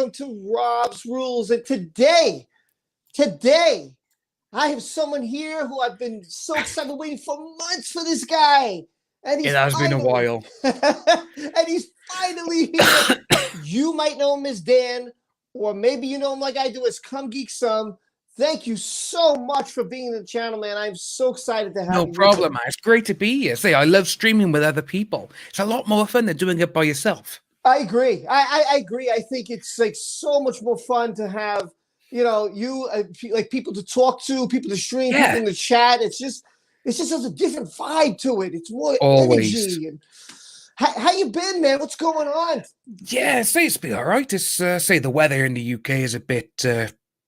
welcome to Rob's Rules. And today, I have someone here who I've been so excited, waiting for months for this guy. And he's It has been a while. And he's finally here. You might know him as Dan, or maybe you know him like I do as Come Geek Some. Thank you so much for being in the channel, man. I'm so excited to have you. No problem, man. It's great to be here. I love streaming with other people. It's a lot more fun than doing it by yourself. I agree. I agree. I think it's like so much more fun to have, like people to talk to, people to stream, people in the chat. It's just has a different vibe to it. It's more energy. And how you been, man? What's going on? Yeah, it's been all right. It's the weather in the UK is a bit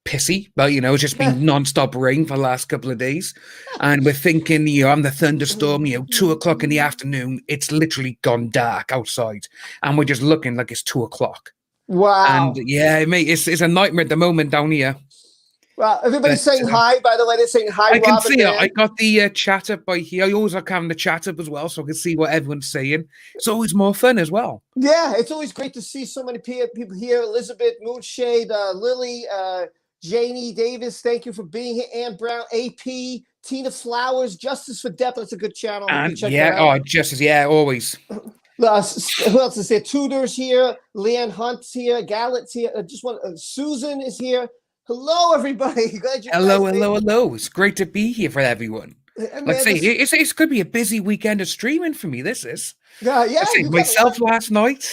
pissy, but it's just been non-stop rain for the last couple of days, and we're thinking on the thunderstorm 2 o'clock in the afternoon, it's literally gone dark outside and we're just looking like it's 2 o'clock. Wow. And yeah, mate, it's a nightmare at the moment down here. Well, everybody's saying hi, by the way. They're saying hi. I can see it. I got the chat up by here. I always like having the chat up as well, so I can see what everyone's saying. It's always more fun as well. Yeah, it's always great to see so many people here. Elizabeth, Moonshade, Lily, Janie Davis, thank you for being here. Ann Brown, AP, Tina Flowers, Justice for Depp. That's a good channel. And Justice, always. Who else is here? Tudor's here. Leanne Hunt's here. Gallett's here. Susan is here. Hello, everybody. Glad you Hello. It's great to be here for everyone. Like say, it's could be a busy weekend of streaming for me. This is. Yeah. Myself last night.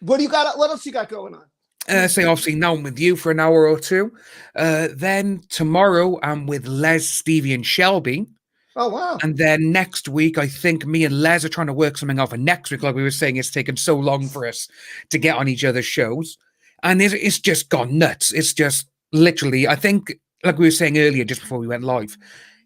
What do you got? What else you got going on? Obviously now I'm with you for an hour or two. Then tomorrow I'm with Les, Stevie, and Shelby. Oh wow! And then next week I think me and Les are trying to work something out for next week. Like we were saying, it's taken so long for us to get on each other's shows, and it's just gone nuts. It's just literally, I think, like we were saying earlier, just before we went live,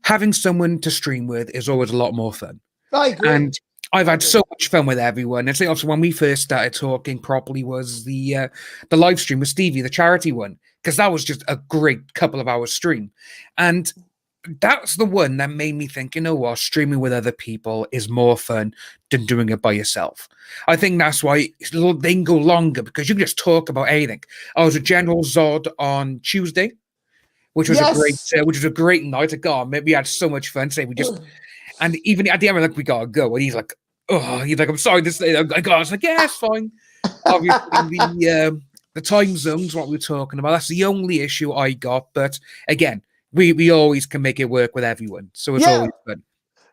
having someone to stream with is always a lot more fun. I agree. And I've had so much fun with everyone. And also when we first started talking properly was the live stream with Stevie, the charity one, because that was just a great couple of hours stream. And that's the one that made me think, you know what, streaming with other people is more fun than doing it by yourself. I think that's why they can go longer, because you can just talk about anything. I was with General Zod on Tuesday, which was a great night. God, we had so much fun. And even at the end, we're like, we gotta go. And he's like, I'm sorry to say. I was like, yeah, it's fine. Obviously, the time zones, what we were talking about, that's the only issue I got. But again, we always can make it work with everyone. So it's always fun.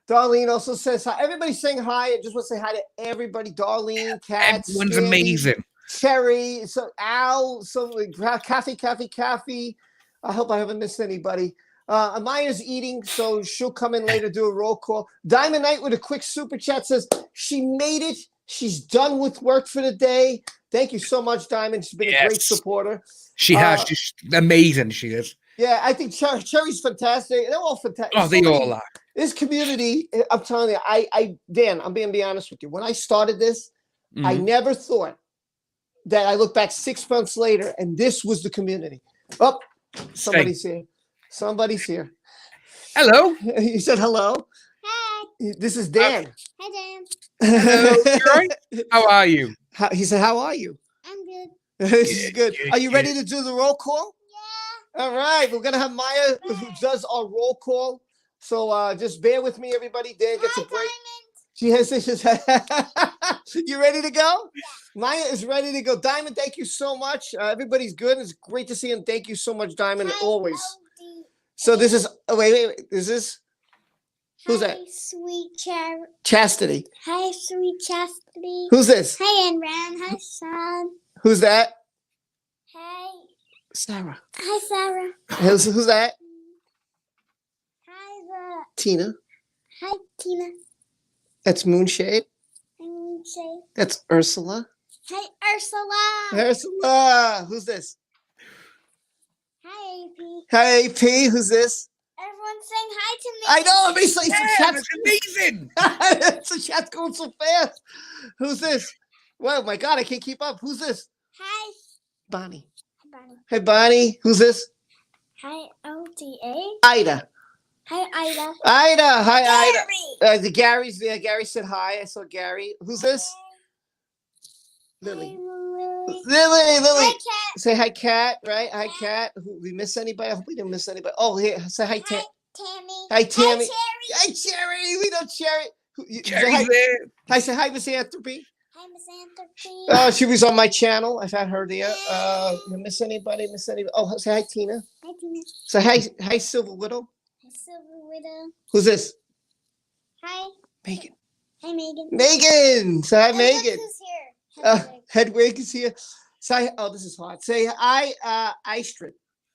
Darlene also says hi. Everybody's saying hi. I just want to say hi to everybody. Darlene, Kat, everyone's Sandy, amazing. Cherry, Al, Kaffekaffe Kaffe. I hope I haven't missed anybody. Amaya's eating, so she'll come in later, do a roll call. Diamond Knight with a quick super chat says she made it. She's done with work for the day. Thank you so much, Diamond. She's been a great supporter. She has. She's amazing. She is. Yeah, I think Cherry's fantastic. They're all fantastic. Oh, they all are. This community, I'm telling you, Dan, I'm being honest with you. When I started this, I never thought that I look back 6 months later and this was the community. Oh, somebody's here. Somebody's here. Hello. You said hello. Hi. This is Dan. Hi, Dan. Hello. You all right? How are you? He said, how are you? I'm good. This is good. Are you ready to do the roll call? Yeah. All right. We're going to have Maya, who does our roll call. So just bear with me, everybody. Dan gets a break. She has this. You ready to go? Yeah. Maya is ready to go. Diamond, thank you so much. Everybody's good. It's great to see you. Thank you so much, Diamond, always. So this is, wait, is this? Who's that? Sweet Chastity. Hi, sweet Chastity. Who's this? Hi, Enran. Hi, Sean. Who's that? Hi. Sarah. Hi, Sarah. Who's that? Hi, Tina. Hi, Tina. That's Moonshade. Hi, Moonshade. That's Ursula. Hi, Ursula. Ursula. Who's this? Hi, AP. Hi, AP. Who's this? Everyone's saying hi to me. I know. It's amazing. The chat's going so fast. Who's this? Oh, my God. I can't keep up. Who's this? Hi. Bonnie. Hi, Bonnie. Hey, Bonnie. Who's this? Hi, ODA. Ida. Hi, Ida. Ida. Hi, Gary. Ida. Gary's there. Gary said hi. I saw Gary. Who's this? Lily. Lily. Lily. Hi, Cat. Say hi, Cat. Right? Hi, Cat. We miss anybody? I hope we didn't miss anybody. Oh, here. Say hi, Tam. Tammy. Hi, Tammy. Hi, Hi, Cherry. Cherry. We know Cherry. Say Cherry's hi. there. Hi, say hi, Miss Anthropy. Hi, Miss Anthropy. She was on my channel. I've had her there. You miss anybody? Oh, say hi, Tina. Hi, Tina. Say hi, Silver Widow. Hi, Silver Widow. Who's this? Hi. Megan. Hi, Megan. Megan. Say hi, And Megan. look who's here. Hedwig is here. Say, this is hot. Say hi, Istrid.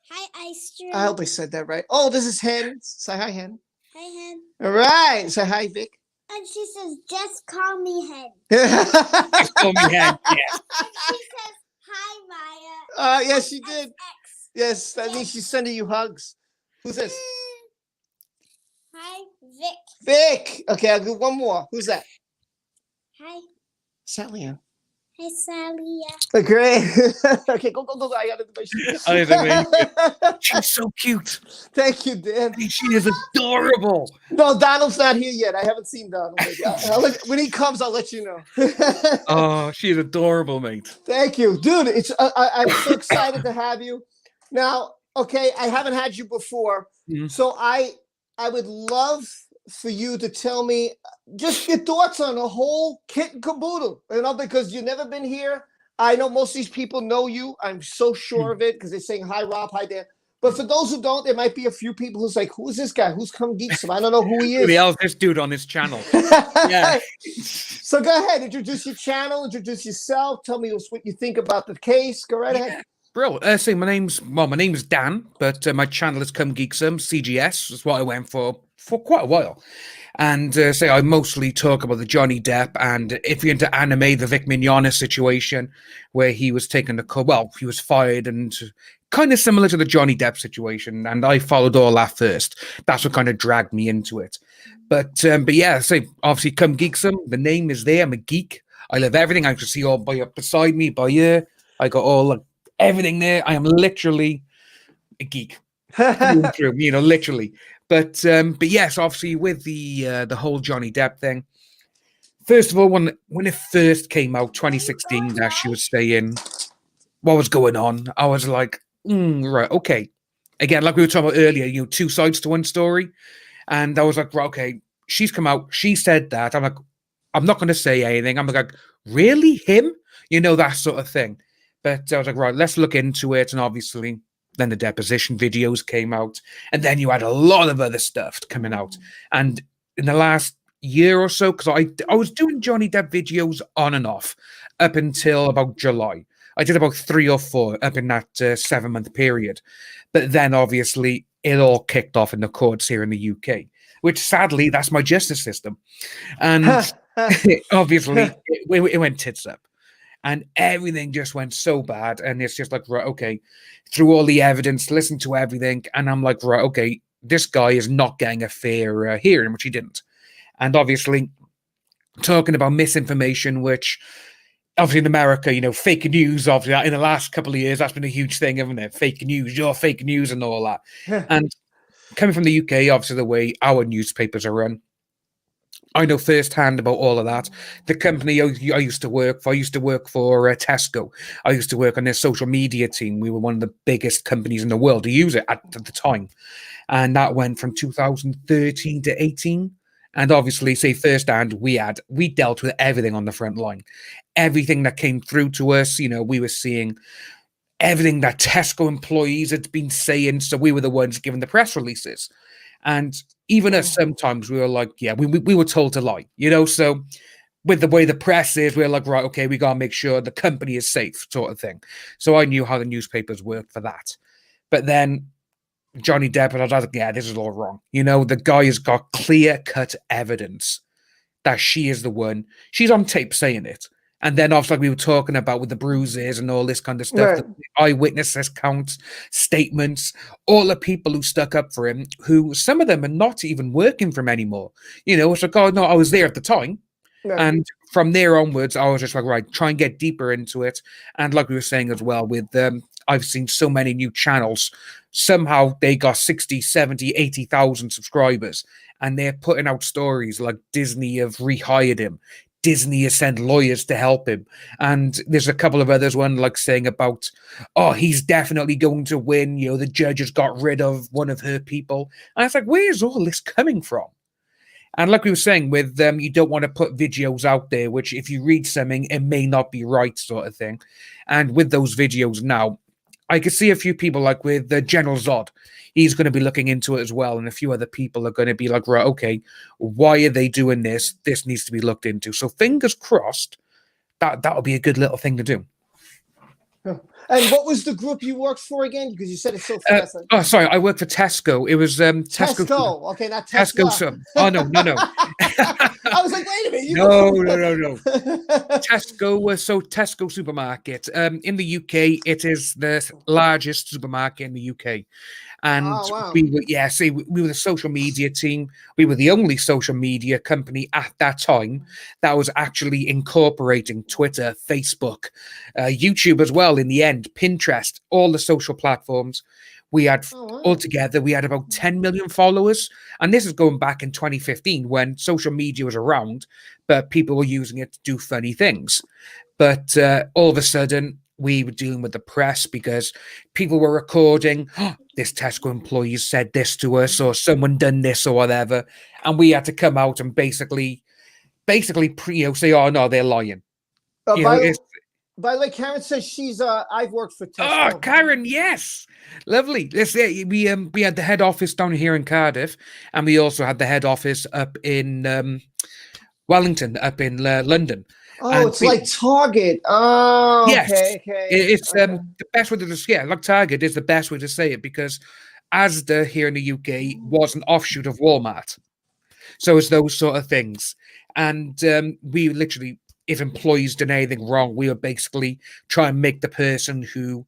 Hi, Istrid. I hope I said that right. Oh, this is Hen. Say hi, Hen. Hi, Hen. All right. Say hi, Vic. And she says, just call me Hen. Just call me Hen. Yeah. And she says, hi, Maya. Yes, she did. XX. Yes, that means she's sending you hugs. Who's this? Hi, Vic. Vic. Okay, I'll do one more. Who's that? Hi. Sally Ann. Hi, Sally. Great. Okay, go. I gotta do my shit. I think she's so cute. Thank you, Dan. She is adorable. No, Donald's not here yet. I haven't seen Donald. When he comes, I'll let you know. Oh, she is adorable, mate. Thank you, dude. I'm so excited to have you. Now, okay, I haven't had you before, so I would love for you to tell me just your thoughts on the whole kit and caboodle, because you've never been here. I know most of these people know you. I'm so sure of it because they're saying hi, Rob, hi, Dan. But for those who don't, there might be a few people who's like, who is this guy? Who's come Geek some? I don't know who he is. Who the hell's this dude on this channel? Yeah. So go ahead, introduce your channel, introduce yourself. Tell me what you think about the case. Go right ahead. Bro, my name's Dan, but my channel is Come Geek Some. CGS is what I went for quite a while. And I mostly talk about the Johnny Depp, and if you're into anime, the Vic Mignogna situation, where he was taken to he was fired, and kind of similar to the Johnny Depp situation. And I followed all that first. That's what kind of dragged me into it. But yeah, obviously Come Geek Some. The name is there. I'm a geek. I love everything. I can see all beside me, by here. I got all everything there. I am literally a geek. Through, literally. But yes, obviously with the whole Johnny Depp thing. First of all, when it first came out, 2016, that she was saying what was going on, I was like, right, okay. Again, like we were talking about earlier, two sides to one story. And I was like, right, okay, she's come out, she said that. I'm like, I'm not going to say anything. I'm like, really? Him? That sort of thing. But I was like, right, let's look into it. And obviously, then the deposition videos came out. And then you had a lot of other stuff coming out. And in the last year or so, because I was doing Johnny Depp videos on and off up until about July. I did about 3 or 4 up in that 7-month period. But then, obviously, it all kicked off in the courts here in the UK, which sadly, that's my justice system. And obviously, it went tits up. And everything just went so bad. And it's just like, right, okay, through all the evidence, listen to everything. And I'm like, right, okay, this guy is not getting a fair hearing, which he didn't. And obviously, talking about misinformation, which obviously in America, fake news, obviously, in the last couple of years, that's been a huge thing, hasn't it? Fake news, you're fake news and all that. And coming from the UK, obviously, the way our newspapers are run, I know firsthand about all of that. The company I used to work for, Tesco. I used to work on their social media team. We were one of the biggest companies in the world to use it at the time. And that went from 2013 to 18. And obviously, firsthand, we dealt with everything on the front line. Everything that came through to us, we were seeing everything that Tesco employees had been saying. So we were the ones giving the press releases. And even us, sometimes we were like, yeah, we were told to lie, So with the way the press is, we're like, right, okay, we got to make sure the company is safe, sort of thing. So I knew how the newspapers worked for that. But then Johnny Depp, and I was like, yeah, this is all wrong. The guy has got clear-cut evidence that she is the one. She's on tape saying it. And then, obviously, like we were talking about with the bruises and all this kind of stuff, the eyewitness accounts, statements, all the people who stuck up for him, who some of them are not even working for him anymore. It's like, oh, no, I was there at the time. Right. And from there onwards, I was just like, right, try and get deeper into it. And like we were saying as well, with I've seen so many new channels. Somehow they got 60, 70, 80,000 subscribers. And they're putting out stories like Disney have rehired him. Disney has sent lawyers to help him. And there's a couple of others, one like saying about, oh, he's definitely going to win. You know, the judge has got rid of one of her people. And it's like, where's all this coming from? And like we were saying, with you don't want to put videos out there, which if you read something, it may not be right, sort of thing. And with those videos now, I could see a few people like with General Zod. He's going to be looking into it as well. And a few other people are going to be like, right, okay, why are they doing this? This needs to be looked into. So fingers crossed, that'll be a good little thing to do. And what was the group you worked for again? Because you said it so fast. Oh, sorry, I worked for Tesco. It was Tesco. Okay, not Tesla. Tesco. Oh, no. I was like, wait a minute. No. Tesco supermarket. In the UK, it is the largest supermarket in the UK. And we were the social media team. We were the only social media company at that time that was actually incorporating Twitter, Facebook, YouTube as well in the end, Pinterest, all the social platforms. We had altogether, we had about 10 million followers. And this is going back in 2015 when social media was around, but people were using it to do funny things. But all of a sudden, we were dealing with the press because people were recording, this Tesco employee said this to us, or someone done this or whatever. And we had to come out and basically say, oh, no, they're lying. By the way, Karen says she's, I've worked for Tesco. Oh, Karen, yes. Lovely. Let's say we had the head office down here in Cardiff, and we also had the head office up in Wellington, up in London. Oh, and it's like Target. Oh, yes. Okay. It's the best way to say like Target is the best way to say it because Asda here in the UK was an offshoot of Walmart. So it's those sort of things. And we literally, if employees did anything wrong, we would basically try and make the person who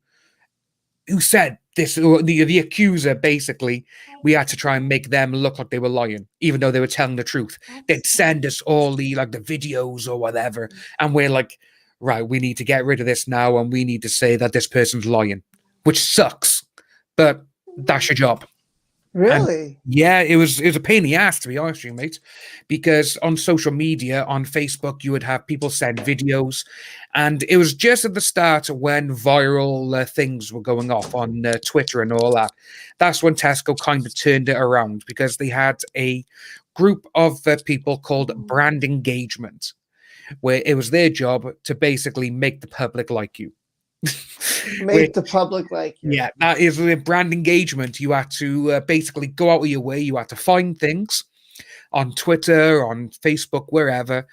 said this, or the accuser, basically, we had to try and make them look like they were lying, even though they were telling the truth. They'd send us all the videos or whatever, and we're like, right, we need to get rid of this now, and we need to say that this person's lying, which sucks, but that's your job. Really? And yeah, it was a pain in the ass, to be honest with you, mate, because on social media, on Facebook, you would have people send videos, and it was just at the start when viral things were going off on Twitter and all that. That's when Tesco kind of turned it around because they had a group of people called brand engagement, where it was their job to basically make the public like you. The public like you. Yeah, that is with brand engagement. You had to basically go out of your way. You had to find things on Twitter, on Facebook, wherever.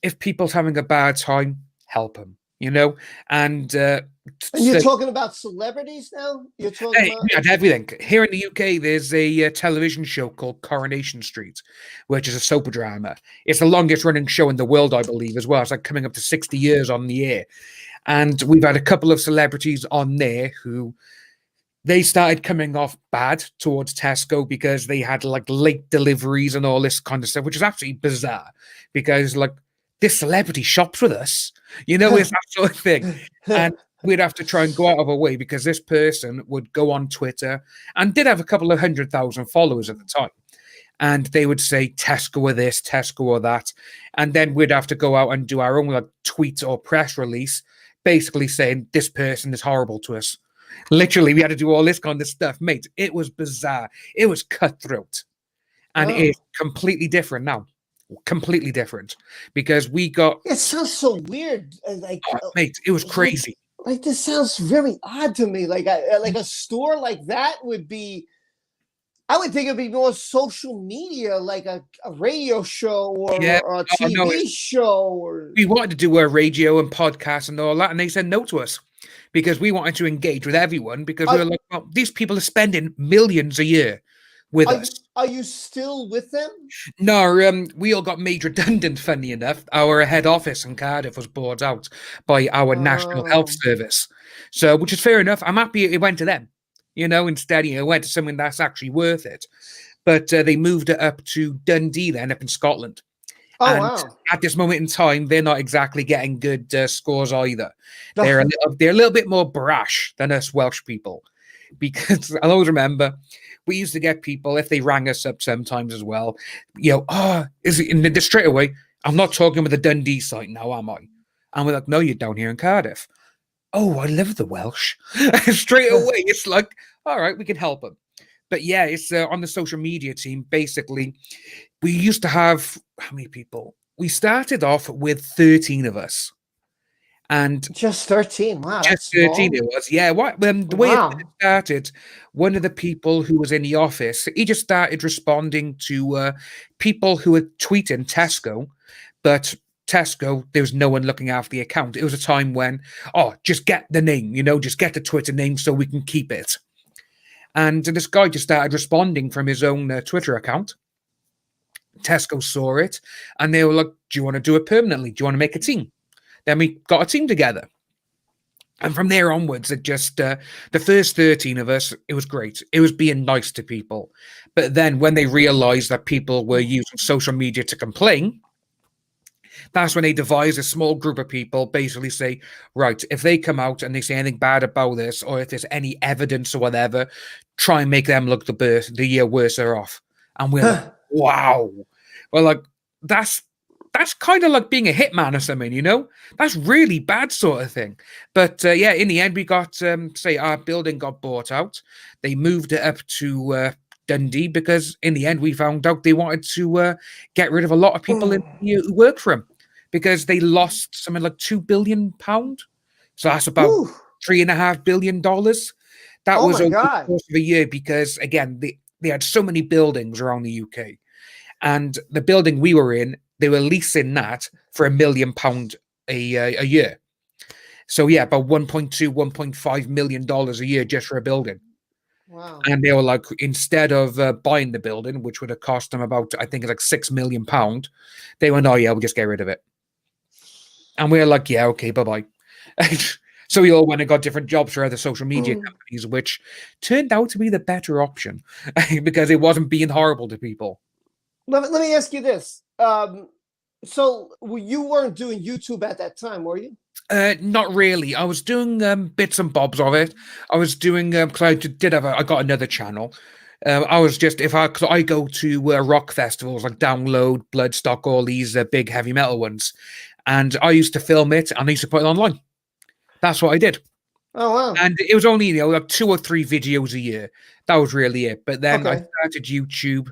If people's having a bad time, help them, And you're talking about celebrities now? You're talking about... We had everything. Here in the UK, there's a television show called Coronation Street, which is a soap drama. It's the longest running show in the world, I believe, as well. It's like coming up to 60 years on the air. And we've had a couple of celebrities on there who they started coming off bad towards Tesco because they had late deliveries and all this kind of stuff, which is absolutely bizarre because this celebrity shops with us, it's that sort of thing. And we'd have to try and go out of our way because this person would go on Twitter and did have a couple of 100,000 followers at the time. And they would say Tesco or this, Tesco or that. And then we'd have to go out and do our own tweet or press release basically saying this person is horrible to us. Literally, we had to do all this kind of stuff. Mate, it was bizarre. It was cutthroat. And it's completely different now. Completely different. Because we got... It sounds so weird. Mate, it was crazy. This sounds very odd to me. A store like that would be... I would think it'd be more social media, like a radio show or a TV show. We wanted to do a radio and podcast and all that, and they said no to us because we wanted to engage with everyone because we were like, well, these people are spending millions a year with us. Are you still with them? No, we all got made redundant, funny enough. Our head office in Cardiff was bought out by our National Health Service. So, which is fair enough. I'm happy it went to them. Instead, it went to something that's actually worth it. But they moved it up to Dundee then, up in Scotland. Wow. At this moment in time, they're not exactly getting good scores either. They're a little bit more brash than us Welsh people. Because I'll always remember, we used to get people, if they rang us up sometimes as well, is it in the straight away, I'm not talking with the Dundee site now, am I? And we're like, no, you're down here in Cardiff. Oh, I love the Welsh. Straight away, it's like, all right, we can help them. But yeah, it's on the social media team. Basically, we used to have, how many people? We started off with 13 of us. And just 13. Wow. Just 13 it was. Yeah. The way it started, one of the people who was in the office, he just started responding to people who were tweeting Tesco, but Tesco, there was no one looking after the account. It was a time when, just get the name, just get the Twitter name so we can keep it. And this guy just started responding from his own Twitter account. Tesco saw it, and they were like, do you want to do it permanently? Do you want to make a team? Then we got a team together. And from there onwards, it just, the first 13 of us, it was great. It was being nice to people. But then when they realized that people were using social media to complain, that's when they devised a small group of people, basically say, right, if they come out and they say anything bad about this, or if there's any evidence or whatever, try and make them look the year worse they're off. And we're like, wow. Well, like, that's kind of like being a hitman or something, That's really bad sort of thing. But yeah, in the end, we got, our building got bought out. They moved it up to Dundee because in the end, we found out they wanted to get rid of a lot of people who work for them because they lost something like £2 billion. So that's about $3.5 billion. That was over the course of a year because, again, they had so many buildings around the UK. And the building we were in, they were leasing that for £1 million a year. So yeah, about $1.5 million a year just for a building. Wow. And they were like, instead of buying the building, which would have cost them about, I think it's like £6 million, they went, oh yeah, we'll just get rid of it. And we were like, yeah, okay, bye-bye. So we all went and got different jobs for other social media companies, which turned out to be the better option because it wasn't being horrible to people. Let me ask you this. So you weren't doing YouTube at that time, were you? Not really. I was doing bits and bobs of it. I was doing because I got another channel. I was just because I go to rock festivals like Download, Bloodstock, all these big heavy metal ones, and I used to film it and I used to put it online. That's what I did. Oh wow! And it was only like 2 or 3 videos a year. That was really it. But then I started YouTube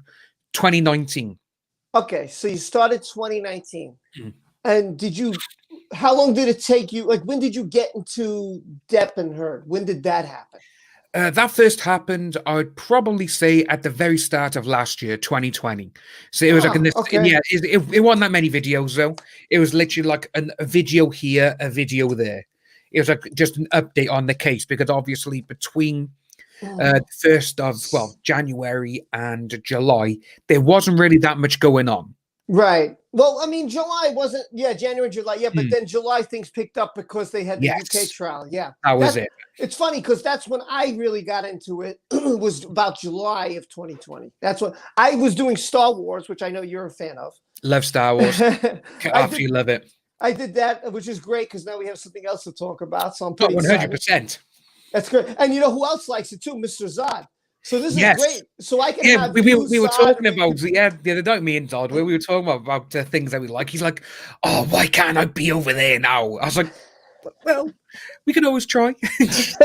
2019. Okay, so you started 2019, and how long did it take you? Like, when did you get into Depp and Heard? When did that happen? That first happened, I would probably say, at the very start of last year, 2020. So it was it wasn't that many videos though. It was literally like a video here, a video there. It was like just an update on the case because obviously between the 1st of January and July, there wasn't really that much going on. Right. Well, I mean, July wasn't, January, July, but then July things picked up because they had the UK trial. Yeah. That was it. It's funny because that's when I really got into it, was about July of 2020. That's when I was doing Star Wars, which I know you're a fan of. Love Star Wars. Absolutely love it. I did that, which is great because now we have something else to talk about. So I'm pretty 100%. Excited. That's great. And you know who else likes it too? Mr. Zod. So this is great. So I can have we were talking about the other day, me and Todd, where we were talking about things that we like. He's like, oh, why can't I be over there now? I was like, well, we can always try. This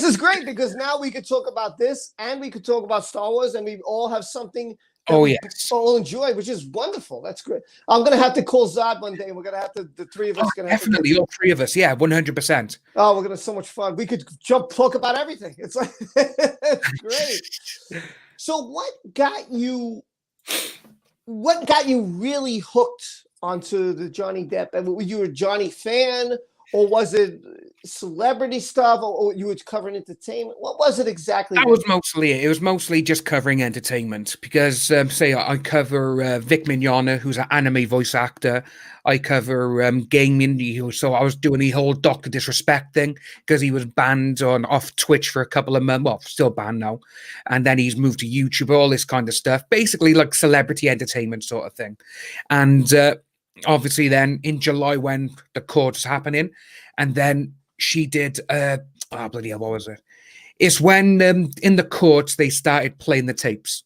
is great because now we could talk about this and we could talk about Star Wars and we all have something we all enjoy, which is wonderful. That's great. I'm going to have to call Zod one day and we're going to have to, the three of us going to have definitely, all 3 of us. Yeah, 100%. Oh, we're going to have so much fun. We could talk about everything. It's like, it's great. So what got you really hooked onto the Johnny Depp? And were you a Johnny fan, or was it celebrity stuff, or you were covering entertainment? What was it exactly? That was mostly it. It was mostly just covering entertainment because, I cover Vic Mignogna, who's an anime voice actor. I cover gaming, so I was doing the whole Dr. Disrespect thing because he was banned off Twitch for a couple of months. Well, still banned now. And then he's moved to YouTube, all this kind of stuff. Basically like celebrity entertainment sort of thing. And obviously then in July when the court was happening, and then she did, bloody hell, what was it? It's when in the courts they started playing the tapes.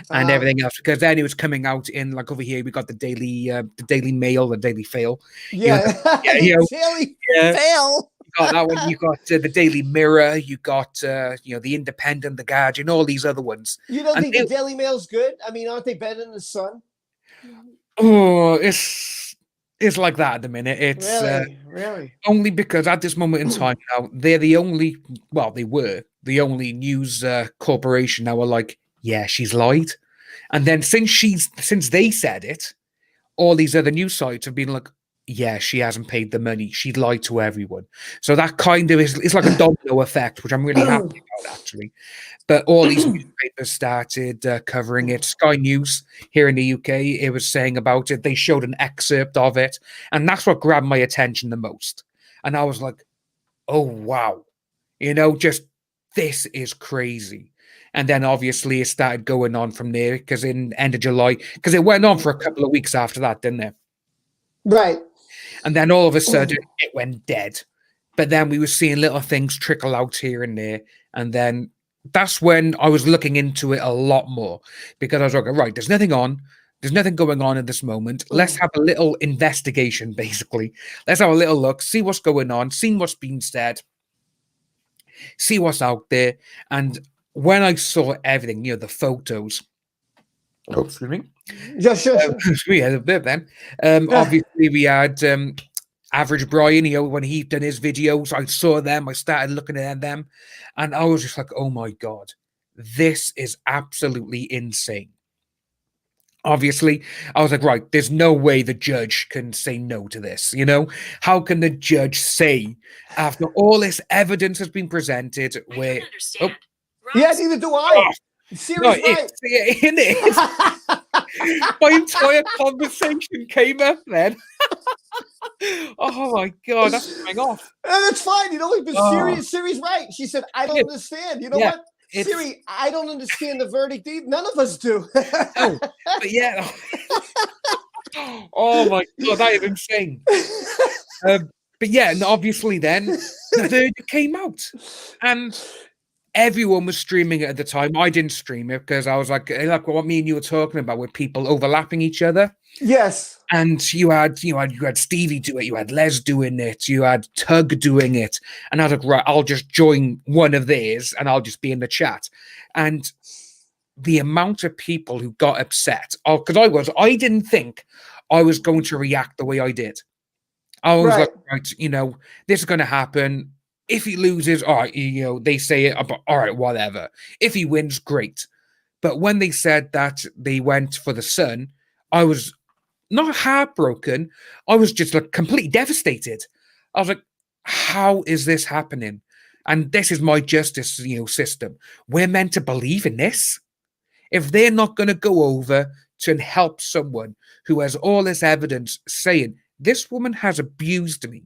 and everything else, because then it was coming out in, like, over here we got the Daily Mail, the Daily Fail. Yeah, the Daily Fail. You got that one. You got the Daily Mirror. You got the Independent, the Guardian, all these other ones. You don't think the Daily Mail's good? I mean, aren't they better than the Sun? Oh, it's like that at the minute. It's really only because at this moment in time now they're the only. Well, they were the only news corporation now are like, yeah, she's lied, and then since they said it, all these other news sites have been like, yeah, she hasn't paid the money. She lied to everyone. So that kind of it's like a domino effect, which I'm really happy about, actually. But all these newspapers started covering it. Sky News here in the UK, it was saying about it. They showed an excerpt of it, and that's what grabbed my attention the most. And I was like, oh, wow. Just this is crazy. And then obviously it started going on from there, because in end of July, because it went on for a couple of weeks after that, didn't it? Right. And then all of a sudden it went dead. But then we were seeing little things trickle out here and there. And then that's when I was looking into it a lot more, because I was like, right, there's nothing going on at this moment. Let's have a little investigation, basically. Let's have a little look, see what's going on, see what's being said, see what's out there. And when I saw everything, the photos. Oh, excuse me. Yeah, sure. We had a bit then. Obviously, we had Average Brian, when he done his videos, I saw them, I started looking at them, and I was just like, oh my God, this is absolutely insane. Obviously, I was like, right, there's no way the judge can say no to this, How can the judge say, after all this evidence has been presented, where... Oh, yeah, neither do I. Seriously, right. My entire conversation came up then. Oh my God, that's coming off. And it's fine, but Siri's right. She said, I don't understand. You know what? Siri, I don't understand the verdict either. None of us do. No, but yeah. Oh my God, that is insane. But yeah, and obviously then the verdict came out. And everyone was streaming it at the time. I didn't stream it because I was like what me and you were talking about, with people overlapping each other. Yes. And you had Stevie do it, you had Les doing it, you had Tug doing it. And I was like, right, I'll just join one of theirs and I'll just be in the chat. And the amount of people who got upset, because I didn't think I was going to react the way I did. I was like, right, this is going to happen. If he loses, all right, they say it, all right, whatever. If he wins, great. But when they said that they went for the Sun, I was not heartbroken. I was just like completely devastated. I was like, how is this happening? And this is my justice, system. We're meant to believe in this. If they're not going to go over to help someone who has all this evidence saying, this woman has abused me,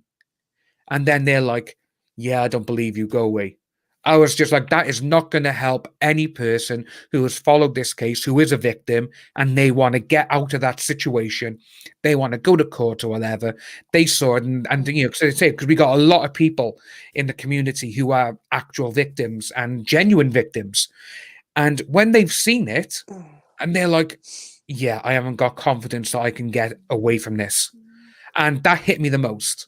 and then they're like, yeah, I don't believe you, go away. I was just like, that is not going to help any person who has followed this case, who is a victim, and they want to get out of that situation. They want to go to court or whatever. They saw it, and because we got a lot of people in the community who are actual victims and genuine victims. And when they've seen it, and they're like, yeah, I haven't got confidence that I can get away from this. And that hit me the most.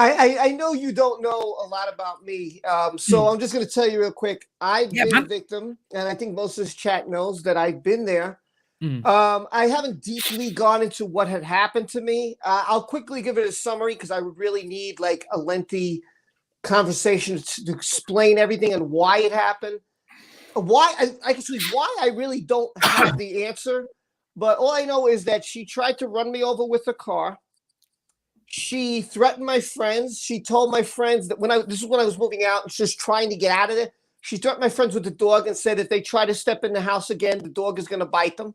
I know you don't know a lot about me, so I'm just going to tell you real quick. I've been a victim, and I think most of this chat knows that I've been there. I haven't deeply gone into what had happened to me. I'll quickly give it a summary, because I would really need like a lengthy conversation to explain everything and why it happened. Why I really don't have the answer, but all I know is that she tried to run me over with her car. She threatened my friends. She told my friends that this is when I was moving out and just trying to get out of it. She threatened my friends with the dog and said if they try to step in the house again, the dog is going to bite them.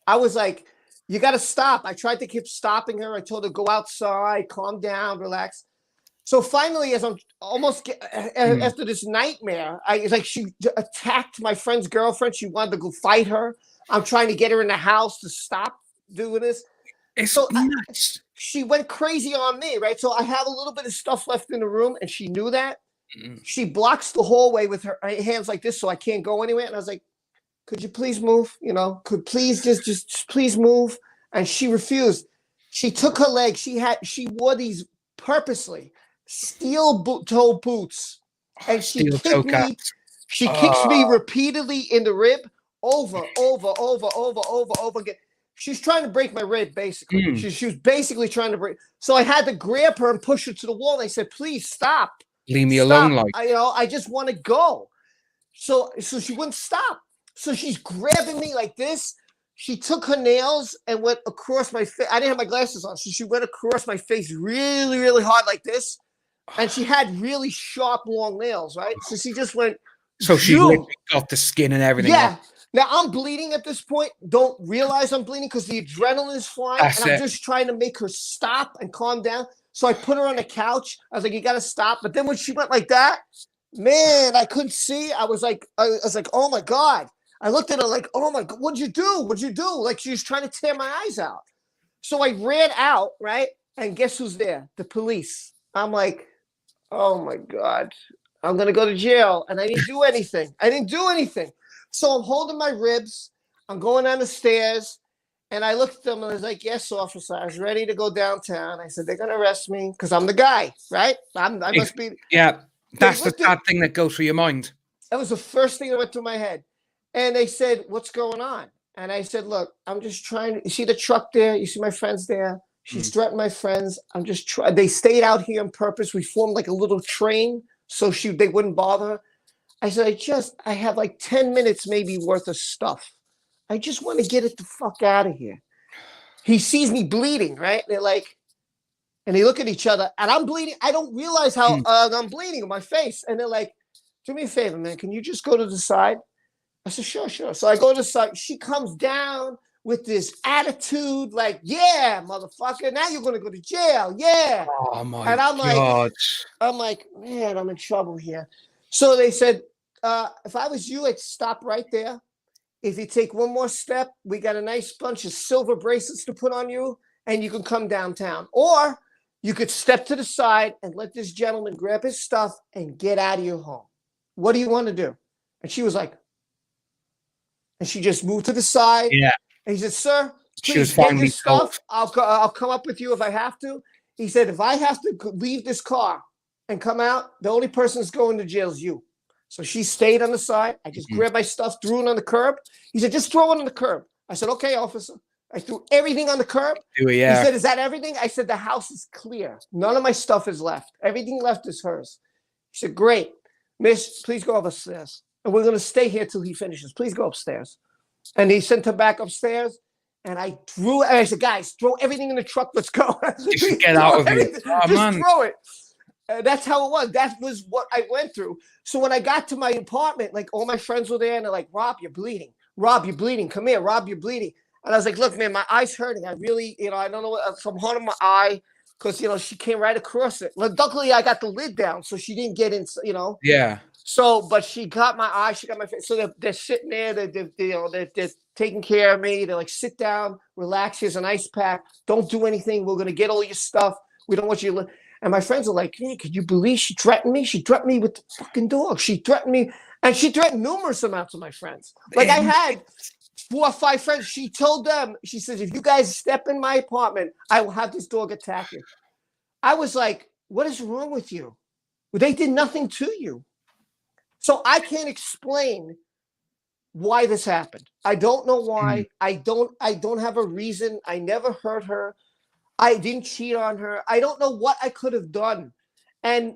I was like, you got to stop. I tried to keep stopping her. I told her, go outside, calm down, relax. So finally, as I'm almost after this nightmare, it's like she attacked my friend's girlfriend. She wanted to go fight her. I'm trying to get her in the house to stop doing this. So she went crazy on me, right? So I have a little bit of stuff left in the room, and she knew that. She blocks the hallway with her hands like this, so I can't go anywhere. And I was like, could you please move? You know, could please just please move? And she refused. She took her leg. She wore these purposely toe boots, and she Steel toe kicked me. caps. She kicks me repeatedly in the rib, over again. She's trying to break my rib, basically. She was basically trying to break. So I had to grab her and push her to the wall. And I said, "Please stop. Leave me alone, like I just want to go." So she wouldn't stop. So she's grabbing me like this. She took her nails and went across my face. I didn't have my glasses on, so she went across my face really, really hard like this. And she had really sharp, long nails, right? So she just went. So she literally got the skin and everything. Yeah. Now I'm bleeding at this point. Don't realize I'm bleeding because the adrenaline is flying. I'm just trying to make her stop and calm down. So I put her on the couch. I was like, "You got to stop." But then when she went like that, man, I couldn't see. I was like, "Oh my God." I looked at her like, "Oh my God, what'd you do? What'd you do?" Like she was trying to tear my eyes out. So I ran out, right? And guess who's there? The police. I'm like, "Oh my God, I'm going to go to jail." And I didn't do anything. So I'm holding my ribs. I'm going down the stairs. And I looked at them and I was like, "Yes, officer, I was ready to go downtown." I said, "They're going to arrest me because I'm the guy, right? I must be." Yeah, that's the sad thing that goes through your mind. That was the first thing that went through my head. And they said, "What's going on?" And I said, "Look, I'm just trying to, you see the truck there? You see my friends there? She's threatened my friends. I'm just trying." They stayed out here on purpose. We formed like a little train so they wouldn't bother her. I said, I have like 10 minutes maybe worth of stuff. I just want to get it the fuck out of here." He sees me bleeding, right? They're like, and they look at each other and I'm bleeding. I don't realize how I'm bleeding on my face. And they're like, "Do me a favor, man. Can you just go to the side?" I said, "Sure." So I go to the side. She comes down with this attitude like, "Yeah, motherfucker. Now you're going to go to jail. Yeah." Oh my and I'm God. like, "Man, I'm in trouble here." So they said, "If I was you, I'd stop right there. If you take one more step, we got a nice bunch of silver bracelets to put on you, and you can come downtown. Or you could step to the side and let this gentleman grab his stuff and get out of your home. What do you want to do?" And she was like, and she just moved to the side. Yeah. And he said, "Sir, She was please get your finally stuff. I'll come up with you if I have to." He said, "If I have to leave this car and come out, the only person that's going to jail is you." So she stayed on the side. I just grabbed my stuff, threw it on the curb. He said, "Just throw it on the curb." I said, "Okay, officer." I threw everything on the curb. Yeah. He said, "Is that everything?" I said, "The house is clear. None of my stuff is left. Everything left is hers." He said, "Great. Miss, please go upstairs. And we're going to stay here till he finishes. Please go upstairs." And he sent her back upstairs. And I said, "Guys, throw everything in the truck. Let's go." Just get out of here. Oh, just throw it. That's how it was. That was what I went through. So when I got to my apartment, like all my friends were there and they're like, "Rob, you're bleeding. Rob, you're bleeding. Come here, Rob, you're bleeding." And I was like, "Look, man, my eye's hurting. I really, I don't know what, I'm holding my eye because, she came right across it. Luckily, I got the lid down, so she didn't get in, Yeah. So, but she got my eye, she got my face. So they're sitting there, they're taking care of me. They're like, "Sit down, relax. Here's an ice pack. Don't do anything. We're going to get all your stuff. We don't want you to." And my friends are like, "Hey, could you believe she threatened me? She threatened me with the fucking dog. She threatened me." And she threatened numerous amounts of my friends. Like I had 4 or 5 friends. She told them, she says, "If you guys step in my apartment, I will have this dog attack you." I was like, "What is wrong with you? Well, they did nothing to you." So I can't explain why this happened. I don't know why. I don't have a reason. I never hurt her. I didn't cheat on her. I don't know what I could have done. And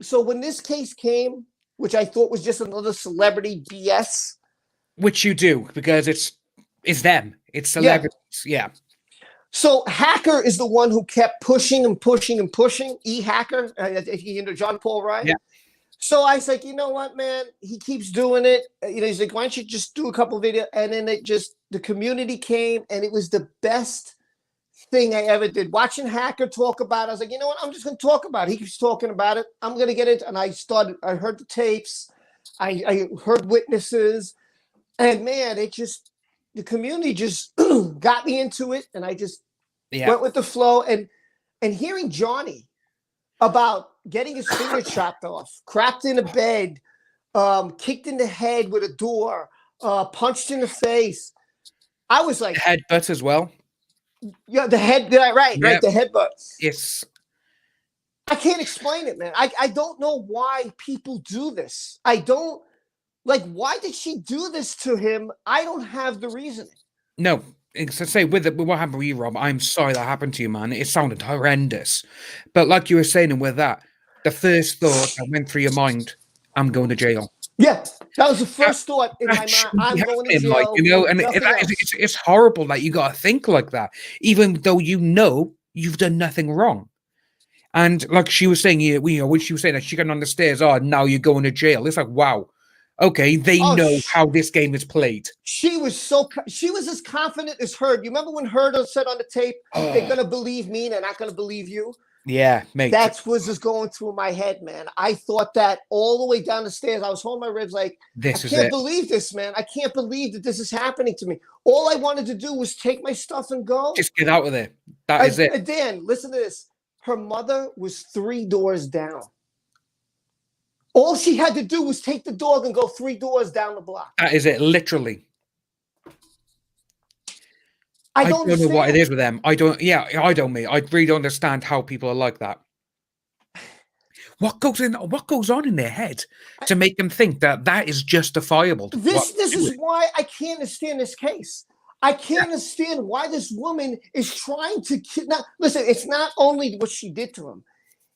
so when this case came, which I thought was just another celebrity BS. Which you do, because it's them. It's celebrities. Yeah. So Hacker is the one who kept pushing and pushing and pushing. Hacker, John Paul Ryan. Yeah. So I was like, "You know what, man? He keeps doing it." He's like, "Why don't you just do a couple of videos?" And then the community came, and it was the best thing I ever did. Watching Hacker talk about it, I was like, "You know what? I'm just going to talk about it." He keeps talking about it. I'm going to get it. And I heard the tapes. I heard witnesses. And man, the community just got me into it. And I just went with the flow. And hearing Johnny about getting his finger chopped off, crapped in a bed, kicked in the head with a door, punched in the face. I was like, Headbutt as well. Yeah, the head. Right, the headbutt. It's. I can't explain it, man. I don't know why people do this. I don't like. Why did she do this to him? I don't have the reasoning. No, to say with what happened with you, Rob. I'm sorry that happened to you, man. It sounded horrendous, but like you were saying, with that, the first thought that went through your mind, I'm going to jail. Yeah, that was the first thought in my mind. I'm going to jail. Like, you know, and it's horrible that you got to think like that, even though you know you've done nothing wrong. And like she was saying, when she was saying that she got on the stairs, now you're going to jail. It's like, wow, okay, they know how this game is played. She was as confident as Heard. You remember when Heard said on the tape, they're gonna believe me, they're not gonna believe you. Yeah, mate. That's what was going through my head, man. I thought that all the way down the stairs. I was holding my ribs like, I can't believe this, man. I can't believe that this is happening to me. All I wanted to do was take my stuff and go. Just get out of there. That is it. Dan, listen to this. Her mother was 3 doors down. All she had to do was take the dog and go 3 doors down the block. That is it, literally. I don't know what it is with them. I don't, mate. I really don't understand how people are like that. What goes on in their head to make them think that is justifiable? This is why I can't understand this case. I can't understand why this woman is trying to kidnap. Listen, it's not only what she did to him.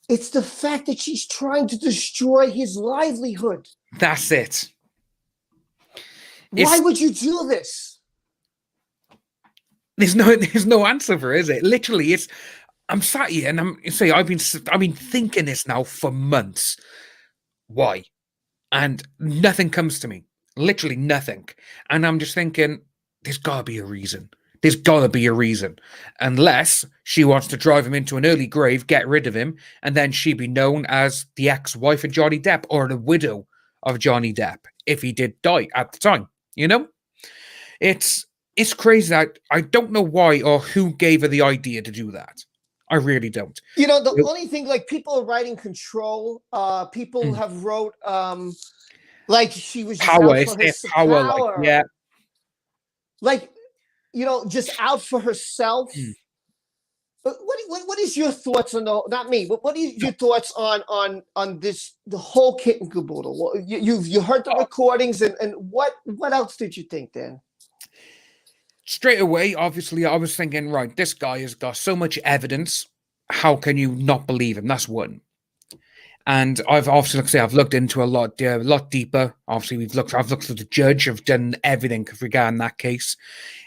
It's the fact that she's trying to destroy his livelihood. That's it. Why would you do this? There's no answer for it, is it? Literally, I'm sat here and I've been thinking this now for months. Why? And nothing comes to me. Literally nothing. And I'm just thinking, there's got to be a reason. There's got to be a reason. Unless she wants to drive him into an early grave, get rid of him, and then she'd be known as the ex-wife of Johnny Depp or the widow of Johnny Depp if he did die at the time. You know? It's crazy that I don't know why or who gave her the idea to do that. I really don't. You know, the only thing, like, people are writing Control. People have wrote, like, she was just power. Out for It's power. Like, yeah. Like, you know, just out for herself. What is your thoughts on not me, but what is your thoughts on this, the whole kit and caboodle? You heard the recordings and what else did you think then? Straight away, obviously, I was thinking, right, this guy has got so much evidence. How can you not believe him? That's one. And I've obviously, like I say, I've looked into a lot deeper. Obviously, I've looked at the judge. I've done everything regarding that case.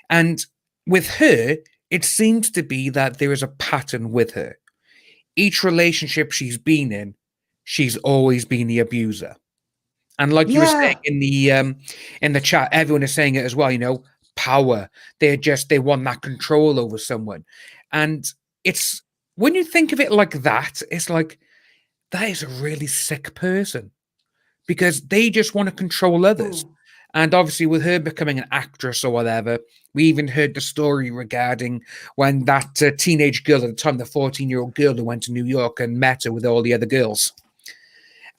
And with her, it seems to be that there is a pattern with her. Each relationship she's been in, she's always been the abuser. And like you were saying in the chat, everyone is saying it as well, you know, power. They want that control over someone. And it's, when you think of it like that, it's like, that is a really sick person because they just want to control others. And obviously with her becoming an actress or whatever, we even heard the story regarding when that teenage girl at the time, the 14-year-old girl who went to New York and met her with all the other girls.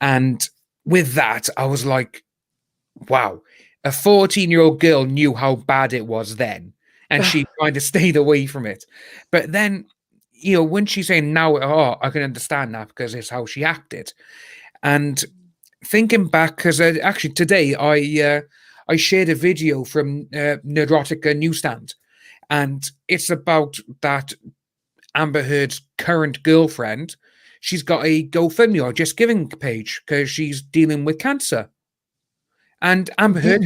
And with that, I was like, wow, a 14-year-old girl knew how bad it was then. And she kind of stayed away from it. But then, you know, when she's saying now, I can understand that because it's how she acted. And thinking back, because actually today I shared a video from Nerdrotica Newsstand, and it's about that Amber Heard's current girlfriend. She's got a GoFundMe or Just Giving page because she's dealing with cancer. And Amber Heard...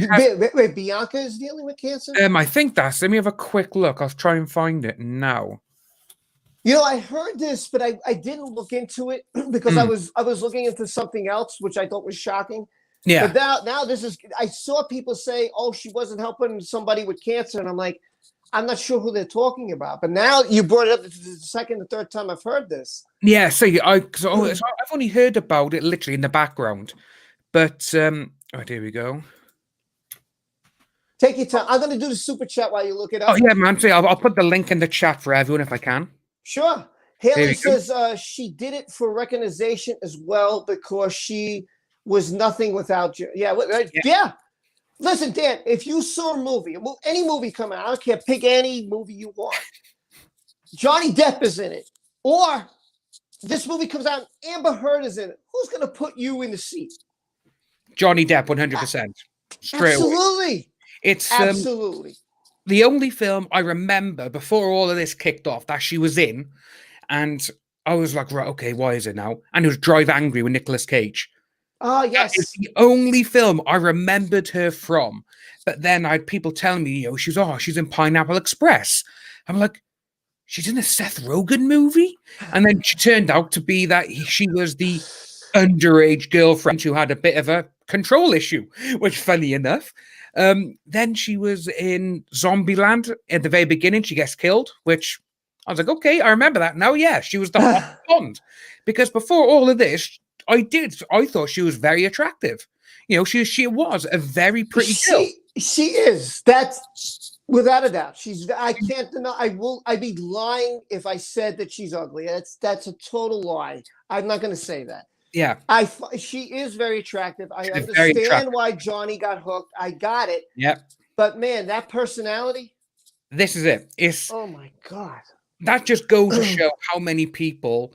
Wait, Bianca is dealing with cancer? I think that's... Let me have a quick look. I'll try and find it now. You know, I heard this, but I didn't look into it because I was looking into something else, which I thought was shocking. Yeah. But now this is, I saw people say, oh, she wasn't helping somebody with cancer. And I'm like, I'm not sure who they're talking about. But now you brought it up. This is the second or third time I've heard this. Yeah. So I've only heard about it literally in the background. But, here we go. Take your time. I'm going to do the super chat while you look it up. Oh, yeah, man. So I'll put the link in the chat for everyone if I can. Sure. Haley says she did it for recognition as well because she was nothing without you. Yeah. Listen, Dan, if you saw any movie come out, I don't care, pick any movie you want. Johnny Depp is in it, or this movie comes out, Amber Heard is in it. Who's going to put you in the seat? Johnny Depp, 100%. Straight Absolutely. away. It's absolutely the only film I remember before all of this kicked off that she was in, and I was like, right, okay, why is it now? And it was Drive Angry with Nicolas Cage. Oh, yes. It's the only film I remembered her from. But then I had people telling me, she's in Pineapple Express. I'm like, she's in a Seth Rogen movie? And then she turned out to be that she was the underage girlfriend who had a bit of a control issue, which, funny enough. Then she was in Zombieland at the very beginning. She gets killed, which I was like, okay, I remember that now. Yeah, she was the hot blonde. Because before all of this, I thought she was very attractive. She was a very pretty girl. She is. That's without a doubt. I can't deny. I'd be lying if I said that she's ugly. That's a total lie. I'm not going to say that. Yeah. She is very attractive. I understand why Johnny got hooked. I got it. Yeah. But man, that personality. This is it. Oh my God. That just goes to show how many people,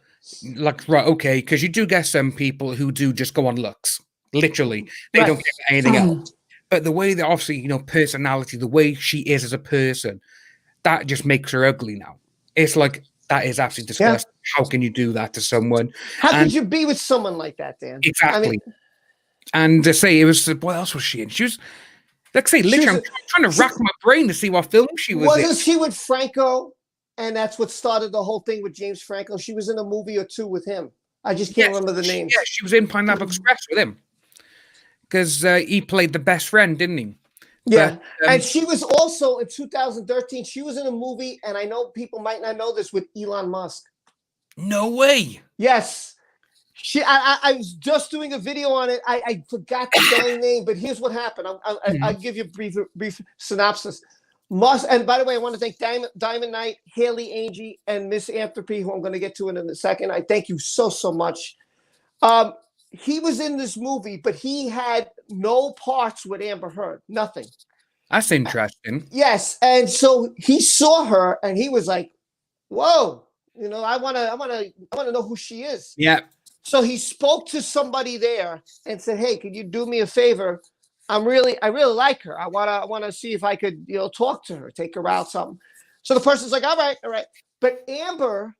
like, right, okay, because you do get some people who do just go on looks. Literally. They don't get anything else. But the way that, obviously, personality, the way she is as a person, that just makes her ugly now. It's like, that is absolutely disgusting. Yeah. How can you do that to someone? How could you be with someone like that, Dan? Exactly. And to say, it was, what else was she in? She was, like, say, literally, I'm trying to rack my brain to see what film she was in. Wasn't she with Franco? And that's what started the whole thing with James Franco. She was in a movie or two with him. I just can't remember the names. Yeah, she was in Pineapple Express with him. Because he played the best friend, didn't he? Yeah. But, and she was also, in 2013, she was in a movie, and I know people might not know this, with Elon Musk. No way. Yes. I was just doing a video on it. I forgot the dang name, but here's what happened. I'll give you a brief synopsis. And by the way, I want to thank Diamond Knight, Haley Angie, and Miss Anthropy, who I'm going to get to in a second. I thank you so much. He was in this movie, but he had no parts with Amber Heard. Nothing. That's interesting. Yes, and so he saw her, and he was like, "Whoa, I want to know who she is." Yeah. So he spoke to somebody there and said, "Hey, could you do me a favor? I really like her. I wanna see if I could, talk to her, take her out, something." So the person's like, all right. But Amber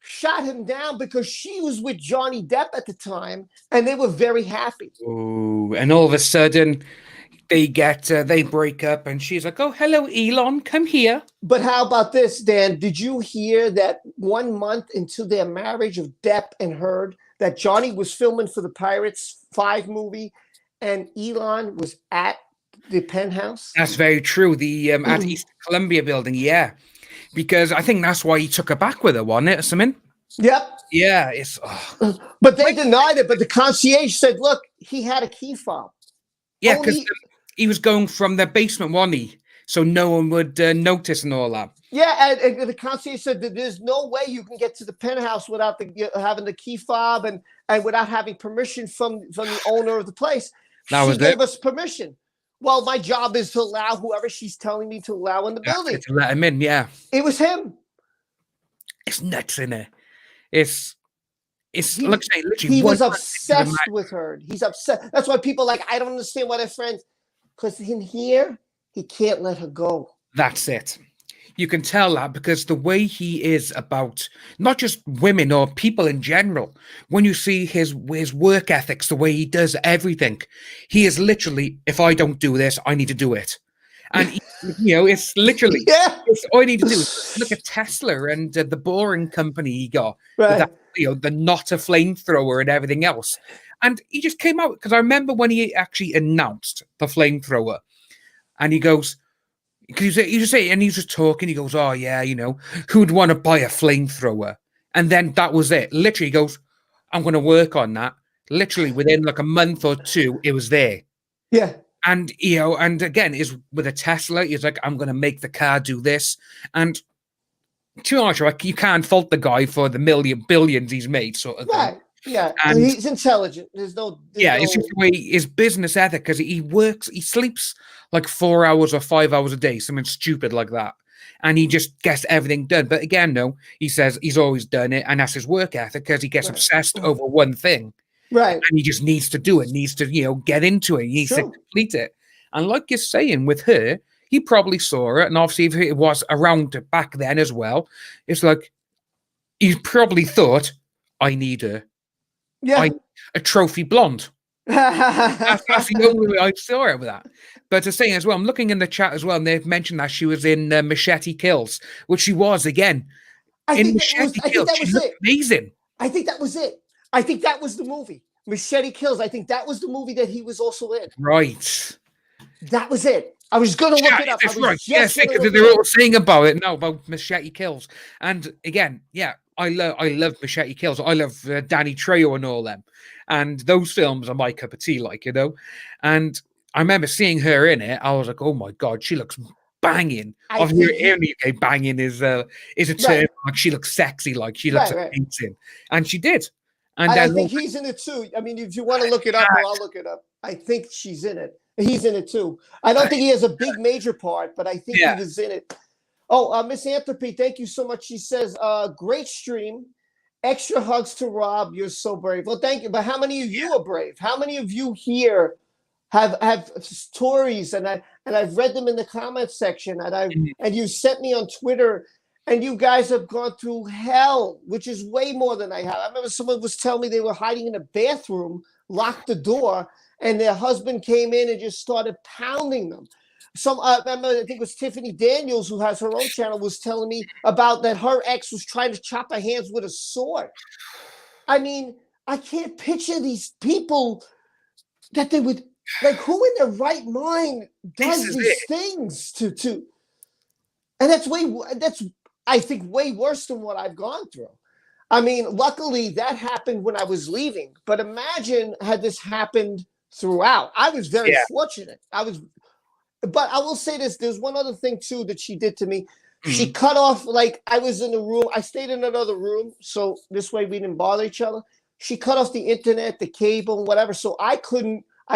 shot him down because she was with Johnny Depp at the time, and they were very happy. Oh, and all of a sudden they break up, and she's like, "Oh, hello, Elon, come here." But how about this, Dan? Did you hear that 1 month into their marriage of Depp and Heard, that Johnny was filming for the Pirates 5 movie, and Elon was at the penthouse? That's very true. The at East Columbia building, yeah. Because I think that's why he took her back with her, wasn't it, or something? Yep. Yeah, it's... But they denied it, but the concierge said, look, he had a key fob. Yeah, because he was going from the basement, wasn't he? So no one would notice and all that. Yeah, and the concierge said that there's no way you can get to the penthouse without having the key fob and without having permission from the owner of the place. She gave us permission. Well, my job is to allow whoever she's telling me to allow in the building. To let him in, yeah. It was him. It's nuts, isn't it? It's like I say, literally. He was obsessed with her. He's upset. That's why people I don't understand why they're friends. Because in here, he can't let her go. That's it. You can tell that because the way he is about not just women or people in general, when you see his work ethics, the way he does everything, he is literally, if I don't do this, I need to do it. And, it's literally, it's all I need to do is look at Tesla and the boring company he got, with that, the not a flamethrower and everything else. And he just came out, because I remember when he actually announced the flamethrower, and he goes, because he's just talking. He goes, "Oh yeah, who'd want to buy a flamethrower?" And then that was it. Literally, he goes, "I'm going to work on that." Literally, within like a month or two, it was there. Yeah. And and again, is with a Tesla. He's like, "I'm going to make the car do this." And to be honest, you can't fault the guy for the billions he's made, sort of thing. Yeah, And he's intelligent. There's it's just the way his business ethic, because he sleeps like 4 hours or 5 hours a day, something stupid like that. And he just gets everything done. But again, no, he says he's always done it. And that's his work ethic, because he gets obsessed over one thing. Right. And he just needs to do it, needs to, get into it. He needs to complete it. And like you're saying with her, he probably saw it. And obviously, if it was around back then as well, it's like he probably thought, I need her. Yeah. A trophy blonde. That's the only way I saw it with that. But to say as well, I'm looking in the chat as well, and they've mentioned that she was in Machete Kills, which she was again. I think that was it. Amazing. I think that was it. I think that was the movie. Machete Kills. I think that was the movie that he was also in. Right. That was it. I was going to look it up. That's right. Yes, because they're all saying about it now, about Machete Kills. And again, I love Machete Kills. I love Danny Trejo and all them. And those films are my cup of tea, And I remember seeing her in it. I was like, oh my God, she looks banging. Here in the UK, banging is a term. Like, she looks sexy, she looks amazing. And she did. And I think he's in it too. I mean, if you want to look it up, I'll look it up. I think she's in it. He's in it too. I don't think he has a big major part, but I think he was in it. Oh, Miss Anthropy, thank you so much. She says, great stream. Extra hugs to Rob. You're so brave. Well, thank you. But how many of you are brave? How many of you here have stories, and I've read them in the comments section, and you sent me on Twitter, and you guys have gone through hell, which is way more than I have. I remember someone was telling me they were hiding in a bathroom, locked the door, and their husband came in and just started pounding them. I remember, I think it was Tiffany Daniels, who has her own channel, was telling me about that her ex was trying to chop her hands with a sword. I mean, I can't picture these people that they would, who in their right mind does these things to, and that's I think way worse than what I've gone through. I mean, luckily that happened when I was leaving, but imagine had this happened throughout. I was very fortunate. But I will say this, there's one other thing too that she did to me. She cut off, I was in the room, I stayed in another room, so this way we didn't bother each other. She cut off the internet, the cable, whatever, so I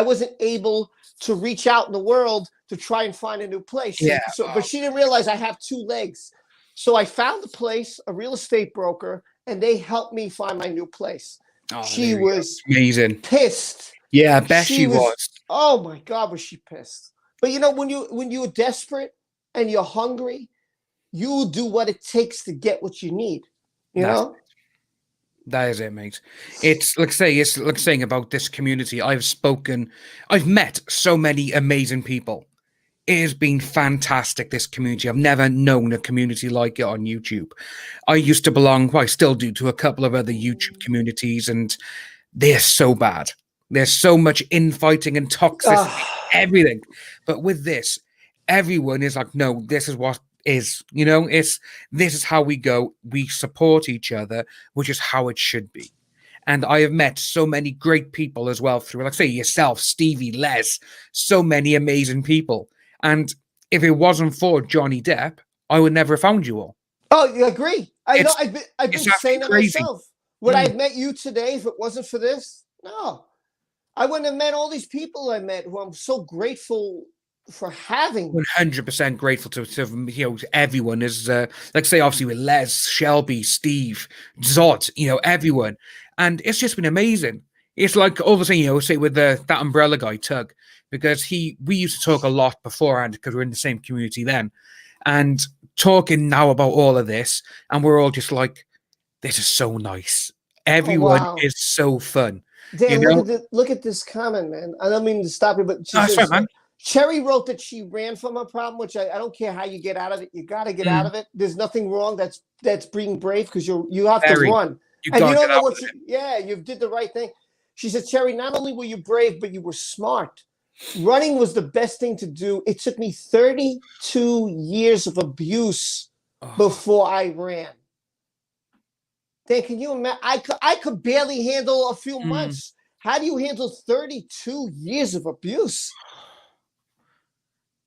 wasn't able to reach out in the world to try and find a new place. But she didn't realize I have two legs. So I found a place, a real estate broker, and they helped me find my new place. She was amazing, pissed. Yeah, I bet she was. Oh my God, was she pissed? But when you're desperate and you're hungry, you will do what it takes to get what you need. You know? That is it, mate. It's like saying about this community. I've met so many amazing people. It has been fantastic, this community. I've never known a community like it on YouTube. I used to belong, I still do, to a couple of other YouTube communities, and they're so bad. There's so much infighting and toxicity, everything. But with this, everyone is like, no, this is what is. This is how we go. We support each other, which is how it should be. And I have met so many great people as well through, say, yourself, Stevie, Les, so many amazing people. And if it wasn't for Johnny Depp, I would never have found you all. Oh, you agree? I've been saying that myself. Would I have met you today if it wasn't for this? No. I wouldn't have met all these people I met who I'm so grateful for having. 100% grateful to everyone. Is say, obviously with Les, Shelby, Steve, Zod, everyone. And it's just been amazing. It's like all of a sudden, say with that umbrella guy, Tug, because we used to talk a lot beforehand because we're in the same community then. And talking now about all of this, and we're all just like, this is so nice. Everyone is so fun. Dan, look at this comment, man. I don't mean to stop you, but Cherry wrote that she ran from a problem, which I don't care how you get out of it. You got to get out of it. There's nothing wrong. That's being brave because you have to run. You don't know what you did the right thing. She said, Cherry, not only were you brave, but you were smart. Running was the best thing to do. It took me 32 years of abuse before I ran. Dan, can you imagine? I could barely handle a few months. How do you handle 32 years of abuse?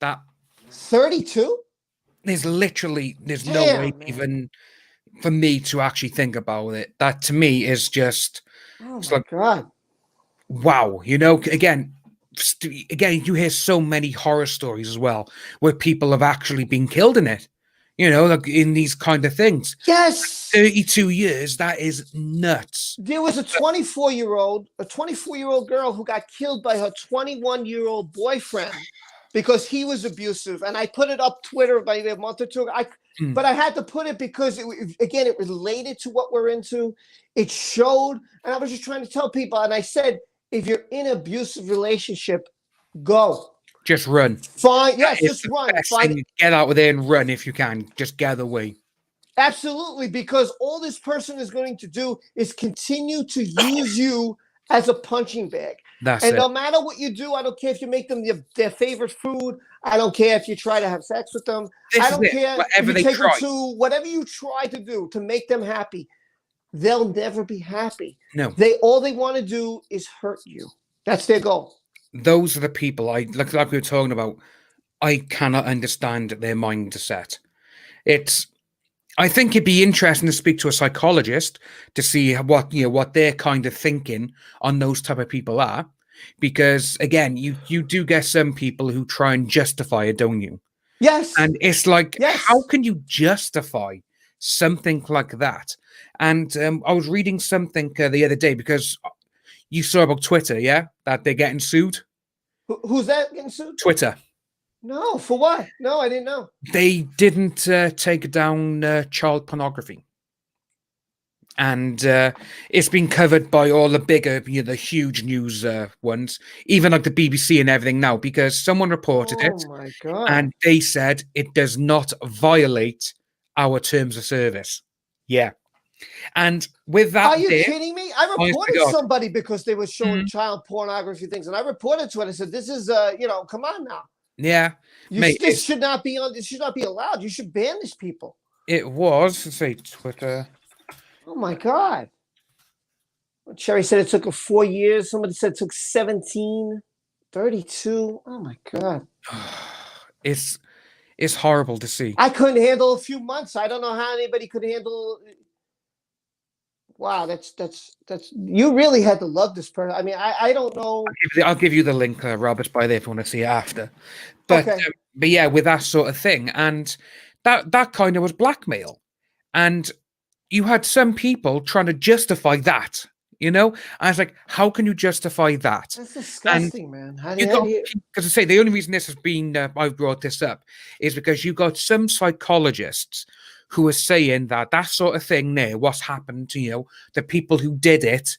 That 32? There's no way even for me to actually think about it. That to me is just Oh It's my like, God. wow, you know, again, you hear so many horror stories as well where people have actually been killed in it, you know, like in these kind of things. Yes. 32 years, that is nuts. There was a 24-year-old girl who got killed by her 21-year-old boyfriend because he was abusive. And I put it up Twitter maybe a month or two ago. But I had to put it because, it related to what we're into. It showed, and I was just trying to tell people, and I said, if you're in an abusive relationship, go. Just run. Fine. Yes, just run. Fine. Get out of there and run if you can. Just get away. Absolutely, because all this person is going to do is continue to use you as a punching bag. No matter what you do, I don't care if you make them their favorite food. I don't care if you try to have sex with them. I don't care if you take them to whatever you try to do to make them happy. They'll never be happy. No. All they want to do is hurt you. That's their goal. Those are the people like we were talking about. I cannot understand their mindset. I think it'd be interesting to speak to a psychologist to see what their kind of thinking on those type of people are, because again, you do get some people who try and justify it, don't you? Yes. And it's like, how can you justify something like that? And I was reading something the other day, because you saw about Twitter, yeah, that they're getting sued. Who's that getting sued? Twitter. No, for what? No, I didn't know. They didn't take down child pornography. And it's been covered by all the bigger, the huge news ones, even like the BBC and everything now, because someone reported it. Oh my God. And they said it does not violate our terms of service. Yeah. And with that, are you kidding me? I reported somebody because they were showing child pornography things, and I reported to it. I said, "This is, come on now." Yeah, this should not be on. This should not be allowed. You should ban these people. It was, let's say, Twitter. Oh my God! Cherry said it took her 4 years. Somebody said it took 17, 32. Oh my God! It's horrible to see. I couldn't handle a few months. I don't know how anybody could handle. Wow, that's you really had to love this person. I mean, I don't know. I'll give you the link, Robert, by there if you want to see it after. But but yeah, with that sort of thing, and that kind of was blackmail, and you had some people trying to justify that. I was like, how can you justify that? That's disgusting, man. How do because I say the only reason this has been I've brought this up is because you got some psychologists who are saying that sort of thing there, what's happened to, the people who did it,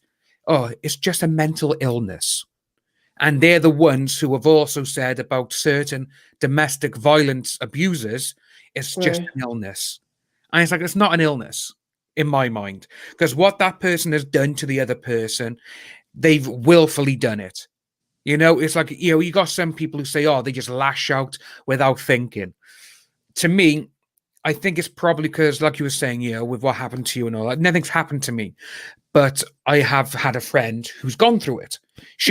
it's just a mental illness. And they're the ones who have also said about certain domestic violence abusers, it's just an illness. And it's like, it's not an illness in my mind, because what that person has done to the other person, they've willfully done it. It's like, you got some people who say, they just lash out without thinking. To me, I think it's probably because, like you were saying, with what happened to you and all that, nothing's happened to me. But I have had a friend who's gone through it.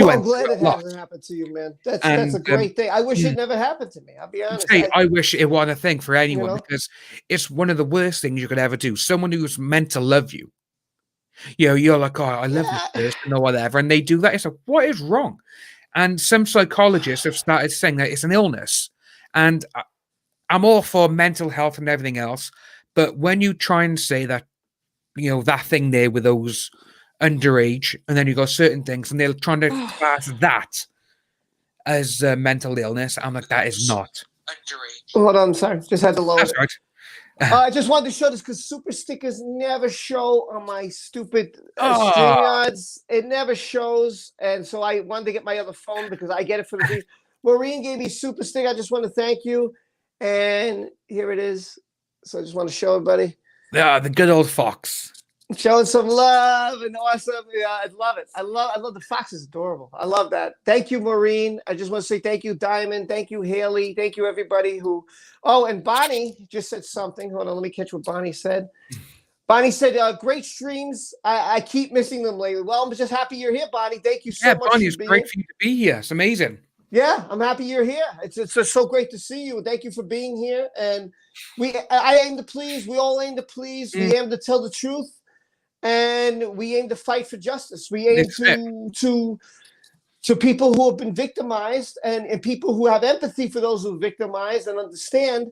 I'm glad it hasn't happened to you, man. That's a great thing. I wish it never happened to me. I'll be honest. I wish it wasn't a thing for anyone, because it's one of the worst things you could ever do. Someone who's meant to love you. You're like, I love this person or whatever. And they do that. It's like, what is wrong? And some psychologists have started saying that it's an illness. And I'm all for mental health and everything else, but when you try and say that, that thing there with those underage, and then you got certain things, and they're trying to class that as mental illness, I'm like, that is not. Hold on, sorry, just had to lower it. Right. I just wanted to show this because super stickers never show on my stupid StreamYards. It never shows, and so I wanted to get my other phone because I get it for the free. Maureen gave me super sticker. I just want to thank you. And here it is. So I just want to show everybody. Yeah, the good old fox. Showing some love and awesome. Yeah, I love it. I love the fox is adorable. I love that. Thank you, Maureen. I just want to say thank you, Diamond. Thank you, Haley. Thank you, everybody who. Oh, and Bonnie just said something. Hold on, let me catch what Bonnie said. Bonnie said, great streams. I keep missing them lately. Well, I'm just happy you're here, Bonnie. Thank you so much. Bonnie, it's great for you to be here. It's amazing. Yeah, I'm happy you're here. It's just so great to see you. Thank you for being here. And I aim to please. We all aim to please. We aim to tell the truth. and we aim to fight for justice. We aim to people who have been victimized and people who have empathy for those who are victimized and understand.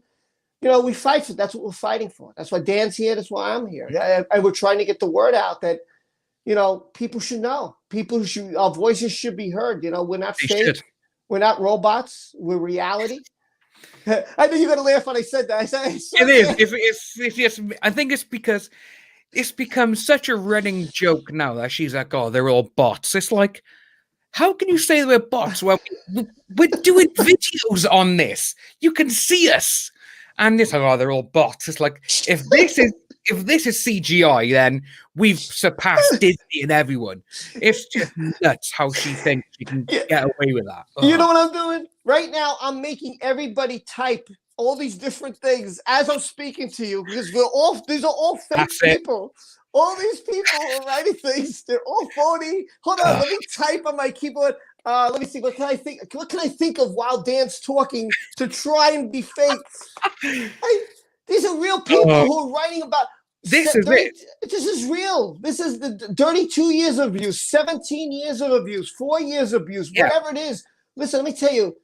We fight for. That's what we're fighting for. That's why Dan's here. That's why I'm here. And we're trying to get the word out that people should know. Our voices should be heard. We're not fake. We're not robots. We're reality. I know you're gonna laugh when I said that. It is. It's just. I think it's because it's become such a running joke now that she's like, "Oh, they're all bots." It's like, how can you say we're bots? Well, we're doing videos on this. You can see us, and it's like, "Oh, they're all bots." It's like, if this is CGI, then we've surpassed Disney and everyone. It's just nuts how she thinks she can get away with that. You know what I'm doing? Right now, I'm making everybody type all these different things as I'm speaking to you because these are all fake people. All these people are writing things. They're all phony. Hold on, let me type on my keyboard. Let me see. What can I think? What can I think of while Dan's talking to try and be fake? These are real people who are writing about. This is real. This is the 32 years of abuse, 17 years of abuse, 4 years of abuse, whatever it is. Listen, let me tell you,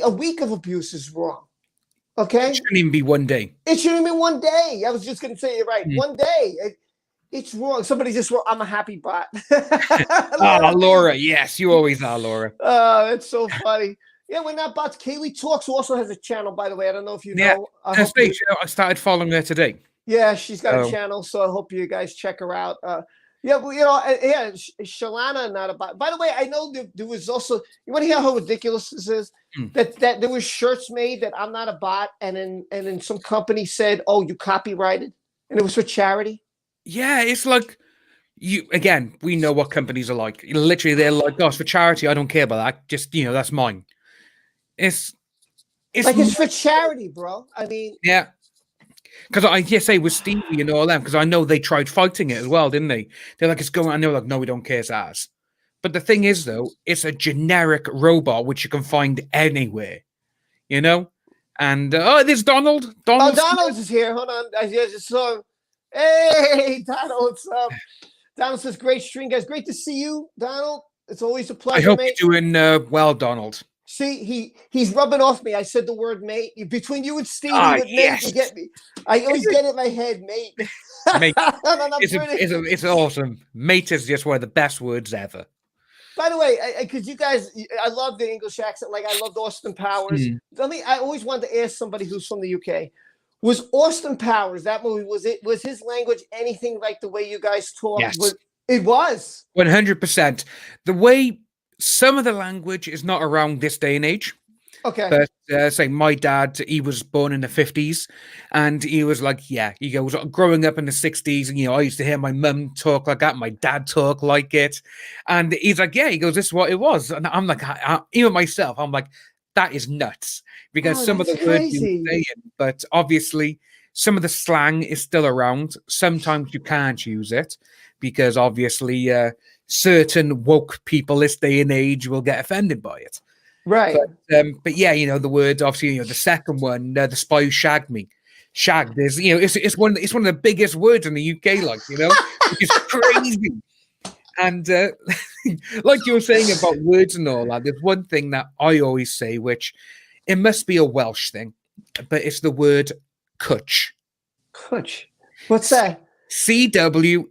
a week of abuse is wrong. Okay? It shouldn't even be one day. It shouldn't be one day. I was just going to say it right. One day. It's wrong. Somebody just wrote, "I'm a happy bot." Laura. Yes, you always are, Laura. Oh, that's so funny. Yeah, we're not bots. Kaylee Talks also has a channel, by the way. I don't know if you know. I started following her today. Yeah, she's got a channel, so I hope you guys check her out. Shalana, not a bot. By the way, I know there was also. You want to hear how ridiculous this is? That there was shirts made that I'm not a bot, and then some company said, "Oh, you copyrighted," and it was for charity. Yeah, it's like we know what companies are like. Literally, they're like, "Oh, it's for charity. I don't care about that. Just that's mine." It's like it's for charity, bro. I mean, yeah. Because I say with Stevie and all them, because I know they tried fighting it as well, didn't they? They're like, "It's going," and they're like, "No, we don't care, it's ours." But the thing is, though, it's a generic robot which you can find anywhere, And there's Donald. Donald is here. Hold on, I just saw him. Hey, Donald. Donald says, "Great stream, guys. Great to see you, Donald. It's always a pleasure." I hope you're doing well, Donald. See, he's rubbing off me. I said the word mate. Between you and Stevie with yes. mate, you get me. I always get it in my head, mate. Mate. It's awesome. Mate is just one of the best words ever. By the way, because you guys, I love the English accent. Like, I loved Austin Powers. I always wanted to ask somebody who's from the UK. Was Austin Powers, that movie, was his language anything like the way you guys talk? Yes. It was. 100%. The way some of the language is not around this day and age. Okay. But say my dad, he was born in the 50s, and he was like, he goes, growing up in the 60s, and I used to hear my mum talk like that, my dad talk like it, and he's like, he goes, this is what it was, and I'm like, even myself, I'm like, that is nuts, because some of the words you're saying, but obviously some of the slang is still around. Sometimes you can't use it because obviously certain woke people this day and age will get offended by it. Right. But the word, obviously, the second one, the spy who shagged me. Shagged is, it's one of the biggest words in the UK, which is crazy. And like you were saying about words and all that, there's one thing that I always say, which it must be a Welsh thing, but it's the word cwtch. Cwtch. What's that? CWTCH.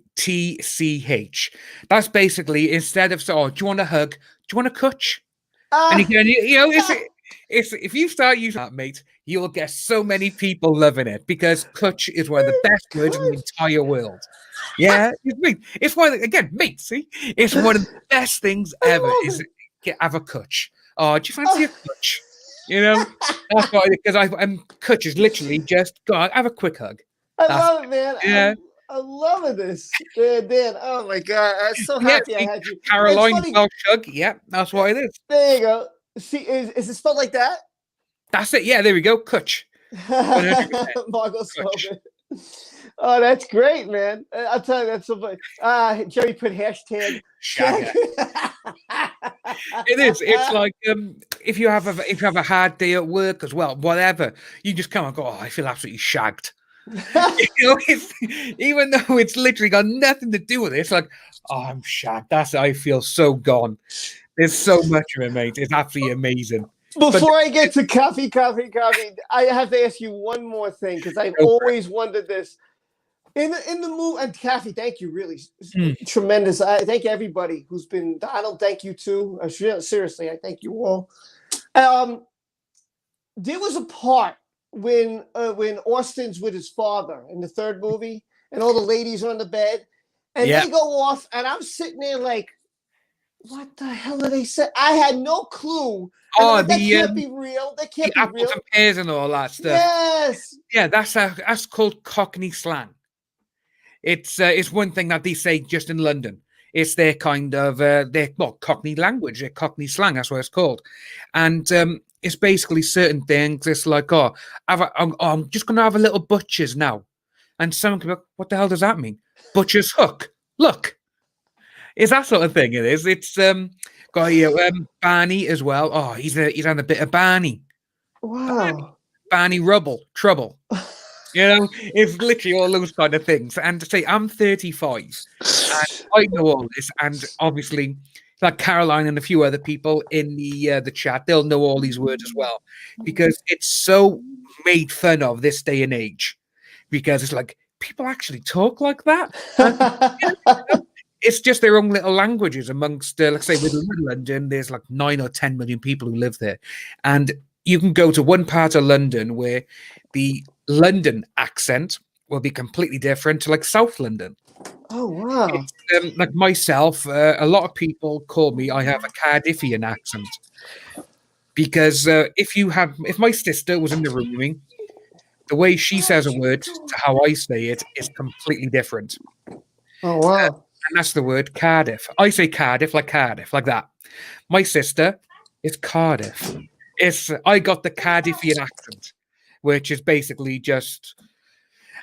That's basically, instead of, do you want a hug? Do you want a cwtch? And again, if you start using that, mate, you'll get so many people loving it because cwtch is one of the best words in the entire world. Yeah, it's one again, mate. See, it's one of the best things ever. Is have a cwtch? Oh, do you fancy a cwtch? That's why, because cwtch is literally just go have a quick hug. I love it, man. Yeah. I'm loving this. Dan, oh my God. I'm so happy I had you. Caroline Welsh hug. Yeah, that's what it is. There you go. See, is it spelled like that? That's it. Yeah, there we go. Cwtch. Margot spelled it. Oh, that's great, man. I'll tell you, that's so funny. Jerry put hashtag shag. It is. It's like if you have a hard day at work as well, whatever, you just come and go, I feel absolutely shagged. Even though it's literally got nothing to do with it, it's like, oh, I'm shocked. I feel so gone. There's so much of it, mate. It's absolutely amazing. Before I get to Kaffekaffe Kaffe, I have to ask you one more thing because I've always wondered this. In the movie, and Kaffe, thank you, really tremendous. I thank everybody who's been. Donald, thank you too. Seriously, I thank you all. There was a part when Austin's with his father in the third movie, and all the ladies are on the bed, and they go off, and I'm sitting there like, what the hell are they saying? I had no clue. Oh, that can't be real. That can't be apples real. And pears and all that stuff. Yes. Yeah, that's called Cockney slang. It's one thing that they say just in London. It's their kind of Cockney language, their Cockney slang. That's what it's called, and it's basically certain things. It's like, I'm just going to have a little butcher's now, and someone can be like, what the hell does that mean? Butcher's hook. Look, it's that sort of thing. It is. It's got Barney as well. Oh, he's on a bit of Barney. Wow. Barney trouble. It's literally all those kind of things. And to say, I'm 35, and I know all this, and obviously, like Caroline and a few other people in the chat, they'll know all these words as well, because it's so made fun of this day and age. Because it's like, people actually talk like that. And, it's just their own little languages amongst, let's say, with London, there's like 9 or 10 million people who live there, and you can go to one part of London where the London accent will be completely different to like South London. Oh, wow. It's, like myself, a lot of people call me, I have a Cardiffian accent. Because if my sister was in the room with me, the way she says a word to how I say it is completely different. Oh, wow. And that's the word Cardiff. I say Cardiff, like that. My sister is Cardiff. I got the Cardiffian accent, which is basically just,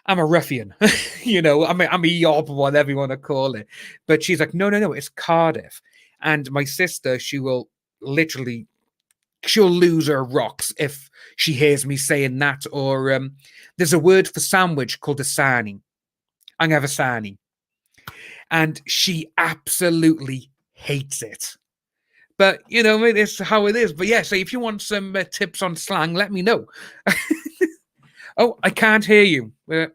I'm a ruffian, I'm a yob, whatever you want to call it. But she's like, no, it's Cardiff. And my sister, she'll lose her rocks if she hears me saying that. Or there's a word for sandwich called a sarnie. I'm gonna have a sarnie. And she absolutely hates it. But, it's how it is. But yeah, so if you want some tips on slang, let me know. Oh, I can't hear you. Where's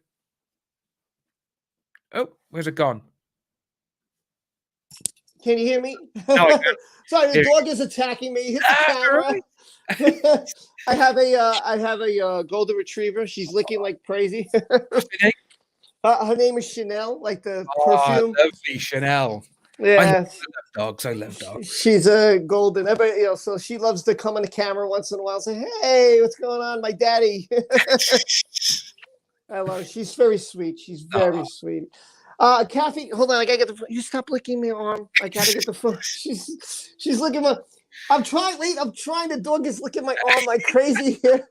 it gone? Can you hear me? No, I can't. Sorry, the dog is attacking me. Hit the camera. Right. I have a golden retriever. She's licking like crazy. Her name is Chanel, like the perfume. Lovely Chanel. Yeah, I love dogs. She's a golden. Everybody, so she loves to come on the camera once in a while and say, "Hey, what's going on, my daddy?" I love her. She's very sweet. She's very sweet. Kaffe, hold on. I gotta get the. You stop licking my arm. I gotta get the phone. She's licking my. I'm trying. Wait, I'm trying. The dog is licking my arm like crazy here.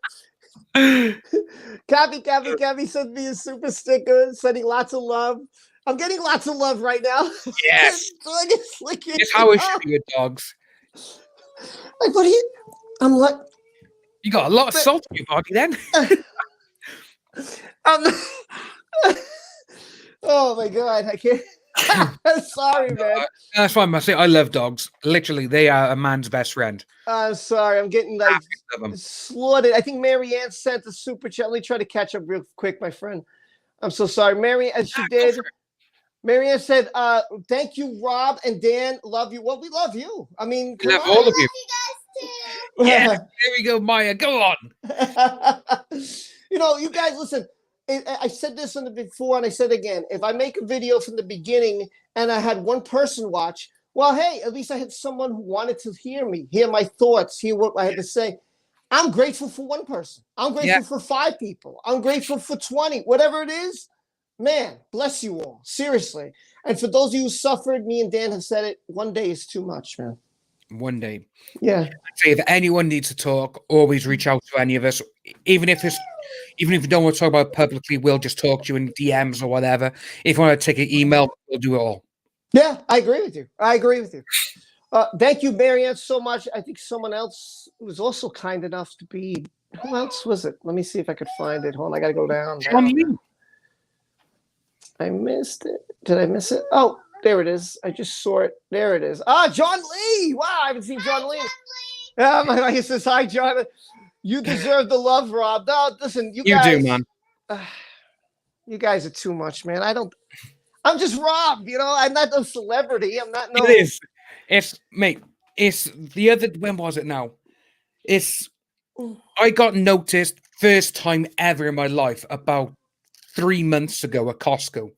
Kaffe sent me a super sticker, sending lots of love. I'm getting lots of love right now. Yes. Dog is licking. It's how it should be with dogs. Like, what are you? I'm like. You got a lot of salt in your body then. Oh my God, I can't. Sorry, man. That's fine, I love dogs. Literally, they are a man's best friend. I'm sorry. I'm getting like slaughtered. I think Marianne sent the super chat. Let me try to catch up real quick, my friend. I'm so sorry. Marianne, she did. Marianne said, thank you, Rob and Dan. Love you. Well, we love you. I mean, we love all of you. Yeah, there we go, Maya. Go on. You guys, listen. I said this before, and I said again. If I make a video from the beginning and I had one person watch, well, hey, at least I had someone who wanted to hear me, hear my thoughts, hear what I had to say. I'm grateful for one person. I'm grateful for 5 people. I'm grateful for 20. Whatever it is, man, bless you all. Seriously. And for those of you who suffered, me and Dan have said it, one day is too much, man. One day. Yeah. I'd say if anyone needs to talk, always reach out to any of us. Even if you don't want to talk about it publicly, we'll just talk to you in DMs or whatever. If you want to take an email, we'll do it all. Yeah, I agree with you. Thank you, Marianne, so much. I think someone else was also kind enough to be Who else was it? Let me see if I could find it. Hold on, I gotta go down. John Lee. I missed it. Did I miss it? Oh, there it is. I just saw it. There it is. Ah, John Lee. Wow, I haven't seen John Lee. Yeah, my wife says hi, John. You deserve the love, Rob. No, listen, you guys. You do, man. You guys are too much, man. I'm just Rob. You know, I'm not no celebrity. I'm not no. It is. It's mate. It's the other. When was it now? I got noticed first time ever in my life about 3 months ago at Costco,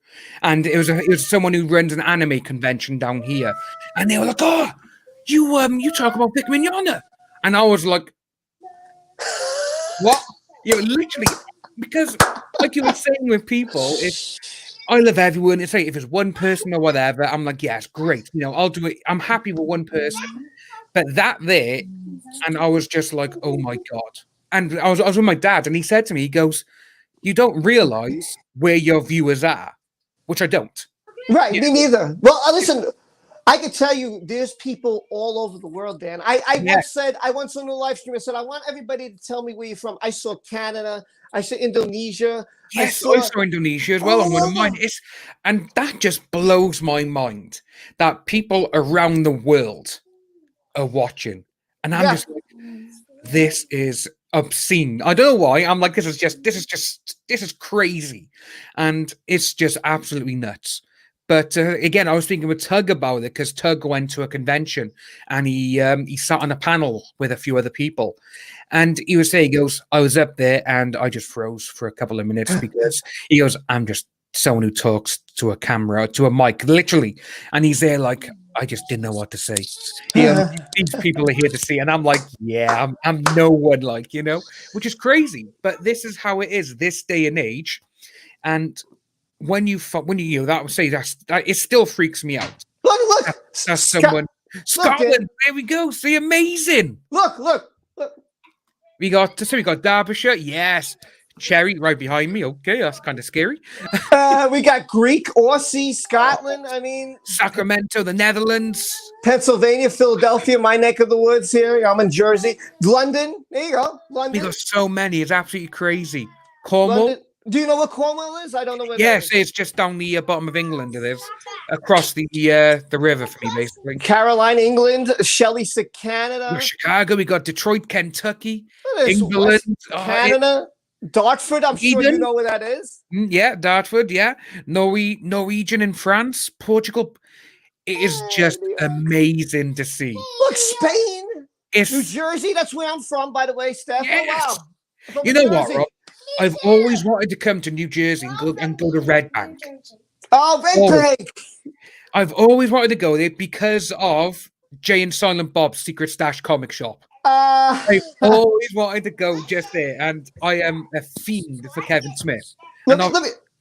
and it was someone who runs an anime convention down here, and they were like, "Oh, you talk about Vic Mignogna," and I was like, "What?" Literally, because like you were saying with people, I love everyone. It's like if it's one person or whatever, I'm like, yeah, it's great. I'll do it. I'm happy with one person, but that there, and I was just like, oh my god. And I was with my dad, and he said to me, he goes, "You don't realize where your viewers are," which I don't. Right, me neither. Well, listen, I can tell you, there's people all over the world, Dan. I once on a live stream, I said, I want everybody to tell me where you're from. I saw Canada, I saw Indonesia. Yes, I saw Indonesia as well on one of mine. And that just blows my mind that people around the world are watching, and I'm just like, this is obscene. I don't know why. I'm like, this is crazy, and it's just absolutely nuts. But again, I was speaking with Tug about it because Tug went to a convention and he sat on a panel with a few other people, and he was saying, he goes, "I was up there and I just froze for a couple of minutes because," he goes, "I'm just someone who talks to a camera, to a mic, literally," and he's there like, "I just didn't know what to say." These people are here to see, and I'm like, yeah, I'm no one, like, which is crazy. But this is how it is this day and age, and when you that would say that it still freaks me out. Look, that's someone. Scotland, there we go. See, amazing. Look. We got Derbyshire, yes. Cherry right behind me. Okay, that's kind of scary. We got Greek, Aussie, Scotland. I mean, Sacramento, the Netherlands, Pennsylvania, Philadelphia, my neck of the woods here. I'm in Jersey, London. There you go, London. We got so many. It's absolutely crazy. Cornwall. London. Do you know what Cornwall is? I don't know where. Yes, it's just down the bottom of England. It is across the river for me, basically. Carolina, England. Shelley said Canada. Chicago. We got Detroit, Kentucky, England, Canada. Dartford, I'm sure you know where that is. Yeah, Dartford, yeah. Norwegian in France, Portugal. It is just amazing to see. Look, Spain, New Jersey, that's where I'm from, by the way, Steph. Yes. Oh, wow. You know what, Rob? I've always wanted to come to New Jersey and go to Red Bank. Oh, Red Bank. I've always wanted to go there because of Jay and Silent Bob's Secret Stash comic shop. I've always wanted to go just there, and I am a fiend for Kevin Smith. Let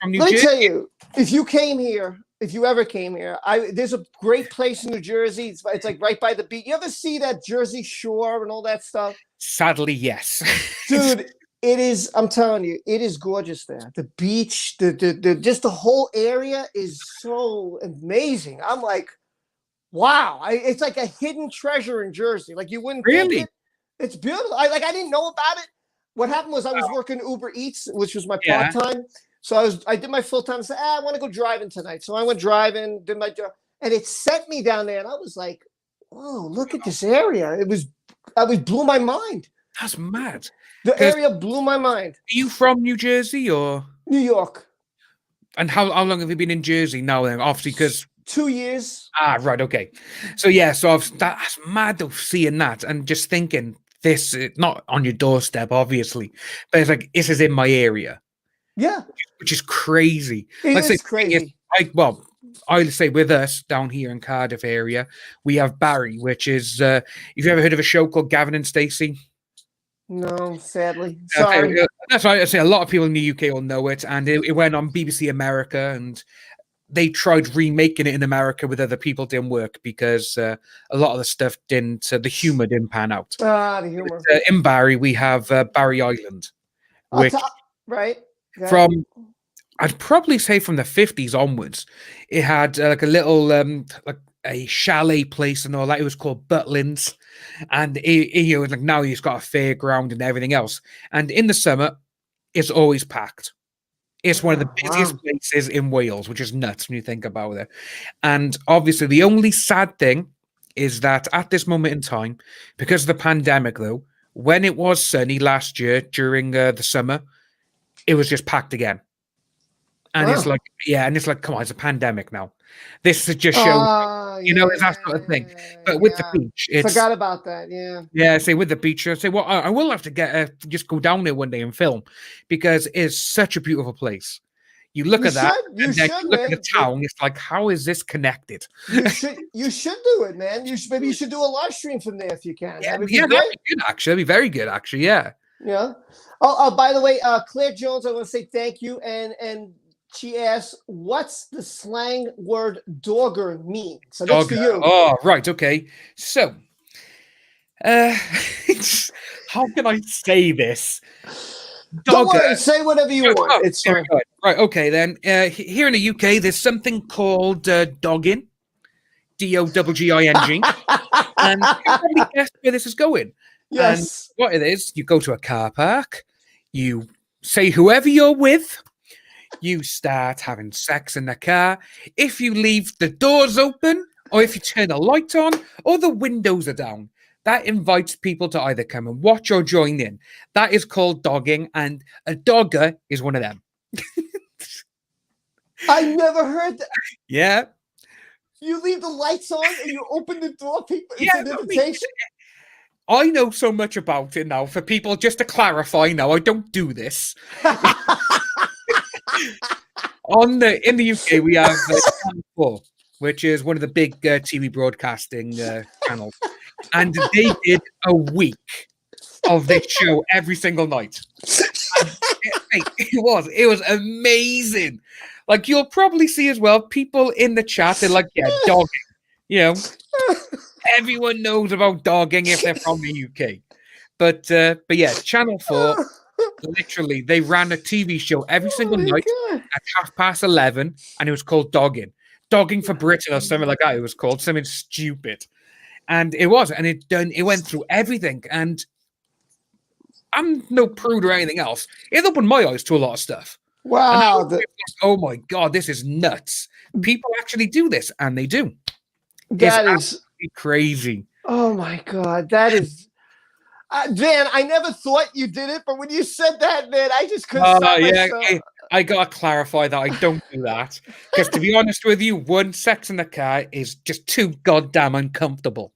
me tell you, if you ever came here, there's a great place in New Jersey. It's like right by the beach. You ever see that Jersey Shore and all that stuff? Sadly, yes. Dude, it is. I'm telling you, it is gorgeous there. The beach, just the whole area is so amazing. I'm like, wow, it's like a hidden treasure in Jersey. Like you wouldn't think it. It's beautiful. I didn't know about it. What happened was I was working Uber Eats, which was my part-time. So I did my full-time. I said, I want to go driving tonight. So I went driving, did my job, and it sent me down there. And I was like, "Whoa, look at this area!" It blew my mind. That's mad. The area blew my mind. Are you from New Jersey or New York? And how long have you been in Jersey now? Then, obviously, because 2 years. Ah, right, okay. So yeah, that's mad of seeing that and just thinking. This not on your doorstep, obviously, but it's like this is in my area. Yeah, which is crazy. It is crazy. I'll say with us down here in Cardiff area, we have Barry, which is. Have you ever heard of a show called Gavin and Stacey? No, sadly. Sorry. That's right. I say a lot of people in the UK will know it, and it went on BBC America, and they tried remaking it in America with other people. Didn't work because a lot of the stuff the humor didn't pan out. The humor. But, in Barry, we have Barry Island, which right from I'd probably say from the 50s onwards, it had like a little like a chalet place and all that. It was called Butlins, and he was like, now he's got a fairground and everything else. And in the summer, it's always packed. It's one of the busiest places in Wales, which is nuts when you think about it. And obviously, the only sad thing is that at this moment in time, because of the pandemic, though, when it was sunny last year during the summer, it was just packed again. And it's like, come on, it's a pandemic now. This is just show, it's that sort of thing. But with the beach, it's forgot about that. Yeah. Yeah, say with the beach, I say, well, I will have to just go down there one day and film, because it's such a beautiful place. You look at that, you look at the town. It's like, how is this connected? You should do it, man. Maybe you should do a live stream from there if you can. Yeah, that'd be good. Actually, that'd be very good. Actually, yeah. Yeah. Oh, by the way, Claire Jones, I want to say thank you, and she asked, "What's the slang word dogger mean?" So that's for you. Oh, right. Okay. So, how can I say this? Don't worry, say whatever you want. It's fine. Right, okay, then. Here in the UK, there's something called dogging, DOGGING, and you probably guess where this is going. Yes. And what it is, you go to a car park, you say whoever you're with, you start having sex in the car. If you leave the doors open, or if you turn the light on, or the windows are down, that invites people to either come and watch or join in. That is called dogging, and a dogger is one of them. I never heard that. Yeah. You leave the lights on and you open the door, people. It's an invitation. I know so much about it now. For people, just to clarify now, I don't do this. In the UK, we have Channel 4, which is one of the big TV broadcasting channels. And they did a week of this show every single night. It was amazing. Like, you'll probably see as well, people in the chat, they're like, yeah, dogging. Everyone knows about dogging if they're from the UK. But yeah, Channel 4, literally, they ran a TV show every single night at 11:30, and it was called Dogging. Dogging for Britain or something like that, it was called. Something stupid. And it was, and it went through everything. And I'm no prude or anything else. It opened my eyes to a lot of stuff. Wow. Oh my God, this is nuts. People actually do this, and they do. That is crazy. Oh my God. That is Dan, I never thought you did it, but when you said that, man, I just couldn't stop myself. I gotta clarify that I don't do that. Because to be honest with you, sex in the car is just too goddamn uncomfortable.